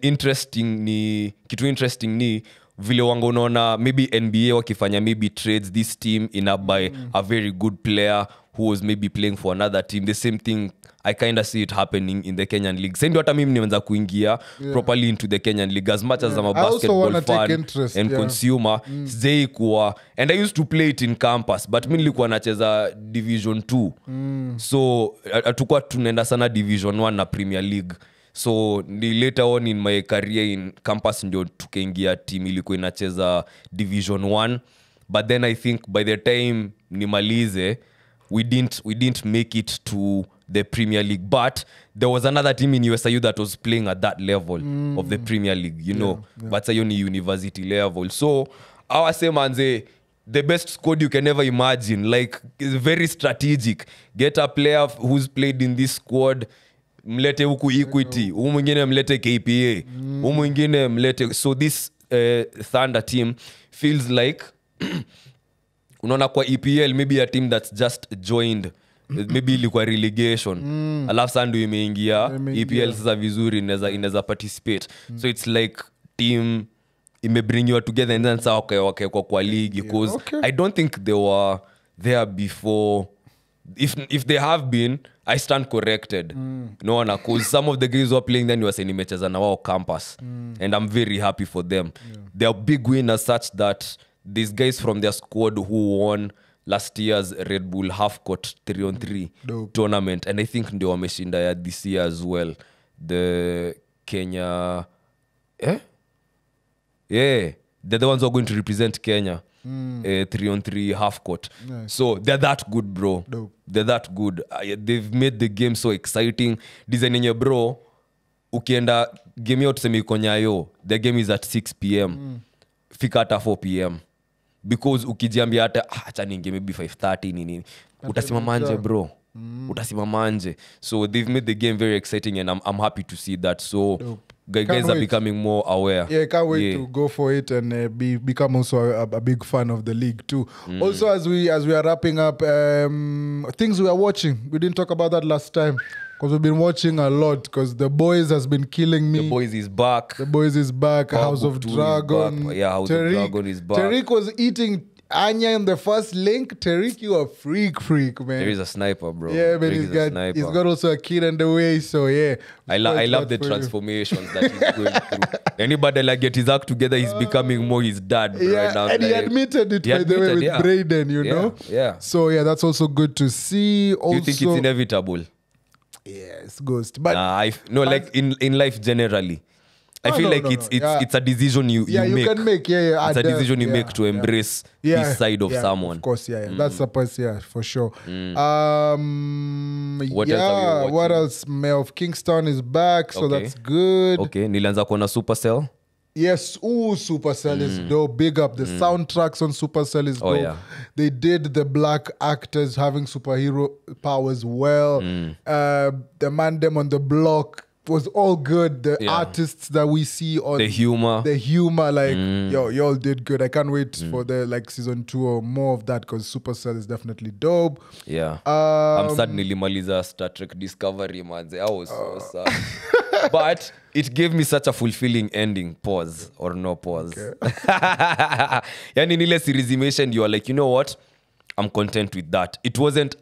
kitu interesting ni vile wango unaona maybe NBA wakifanya maybe trades this team in up by a very good player who was maybe playing for another team. The same thing I kind of see it happening in the Kenyan League. Sendi hata mimi nimeanza kuingia properly into the Kenyan League as much as I'm a basketball fan and consumer. Sijai kuwa, and I used to play it in campus, but mimi nilikuwa nacheza Division 2. So hatukuwa tunaenda sana Division 1 na Premier League. So later on in my career in campus ndio tukaingia team ilikuwa inacheza Division 1. But then I think by the time nimalize, we didn't make it to the Premier League, but there was another team in USIU that was playing at that level of the Premier League, you know. But it's only university level. So our same manze, the best squad you can ever imagine, like is very strategic. Get a player who's played in this squad, mlete huku Equity, huyu mwingine mlete KPA, huyu mwingine mlete. So this Thunder team feels like unaona kwa EPL maybe a team that's just joined, maybe ilikuwa relegation, alafu sandu imeingia EPL sasa vizuri inaweza participate. So it's like team imebring you together and then sasa okay kwa league, because I don't think they were there before. If they have been, I stand corrected. No one, because some of the guys who are playing then you were saying imecheza na wao campus, and I'm very happy for them. They are big winners such that these guys from their squad who won last year's Red Bull half-court 3-on-3 tournament, and I think ndio wameshinda ya this year as well, the Kenya they're the ones who are going to represent Kenya 3-on-3 half-court. Nice. So they're that good, bro. Dope. They're that good. They've made the game so exciting. Design yenye bro, ukienda game yao tuseme iko Nyayo, the game is at 6 p.m. Fika hata 4 p.m. because ukijiambia hata acha ninge maybe 5:30 nini utasimama nje bro. Utasimama nje. So they've made the game very exciting and I'm happy to see that. So guys are becoming more aware. Yeah, can't wait to go for it and become also a big fan of the league too. Also, as we are wrapping up, things we are watching. We didn't talk about that last time because we've been watching a lot. Because The Boys has been killing me. The Boys is back. House of Dragon. Yeah, House of Dragon is back. Tariq was eating Anya in the first link. Tariq, you a freak, man. There is a sniper, bro. Yeah, man, he's got also a kid on the way. So yeah, I love the transformations that he's going through. Anybody like get his act together, he's becoming more his dad right now. And he admitted it by the way with Braden, you know. Yeah. So yeah, that's also good to see. Also, you think it's inevitable? Yeah, it's ghost. But like in life generally. I feel like it's a decision you make. You can make. It's a decision you make to embrace this side of someone. Of course, that's the person, for sure. What else are you watching? What else? Mayor of Kingston is back, so that's good. Okay, nilianza kuona Supercell. Yes, Supercell is dope. Big up. The soundtracks on Supercell is dope. Yeah. They did the black actors having superhero powers well. The man them on the block was all good. The artists that we see on the humor, like y'all did good. I can't wait for the season 2 or more of that because Supercell is definitely dope. Yeah, I'm sad nilimaliza Star Trek Discovery, man. I was so sad, but it gave me such a fulfilling ending. Pause or no pause. Okay. Yani nile series imation, you are like, you know what? I'm content with that. It wasn't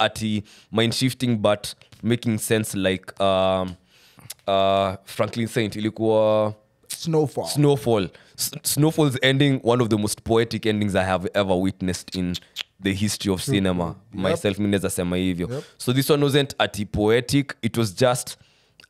mind shifting, but making sense. Like Franklin Saint ilikuwa Snowfall. Snowfall's ending, one of the most poetic endings I have ever witnessed in the history of cinema. Myself mineza sema hivyo. So this one wasn't poetic, it was just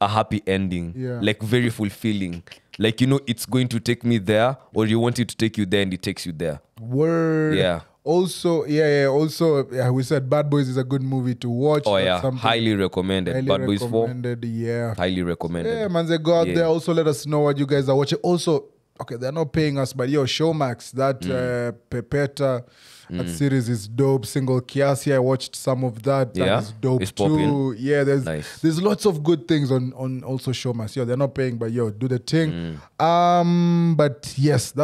a happy ending. Like very fulfilling. Like, you know, it's going to take me there, or you want it to take you there and it takes you there. Word. Yeah. Also, we said Bad Boys is a good movie to watch. Oh, yeah. Highly recommended. Bad Boys 4. Yeah. Highly recommended. Yeah, man, they go out there. Also, let us know what you guys are watching. Also, okay, they're not paying us, but Showmax, that Pepeta, that series is dope. Single Kiasi, I watched some of that. That is dope it's too. Popping. Yeah, there's lots of good things on also Showmax. They're not paying, but do the thing. But yes,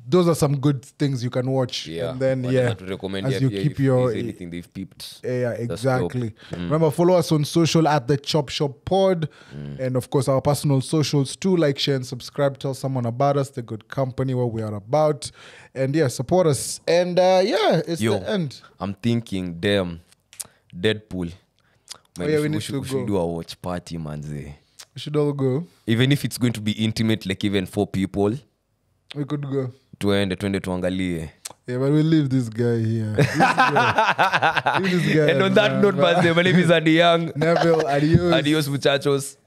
those are some good things you can watch. Yeah. And then, to recommend as you keep your... anything they've peeped. Yeah, exactly. Remember, follow us on social at The Chop Shop Pod. And, of course, our personal socials too. Like, share, and subscribe. Tell someone about us, the good company, what we are about. And, support us. And, it's the end. I'm thinking, damn, Deadpool. Man, we should do a watch party, manze. We should all go. Even if it's going to be intimate, like even 4 people. We could go. Twende tuangalie. Yeah, but we'll leave this guy here. Leave this guy and on that note, my name is Andy Young. Neville, adios. Adios, muchachos.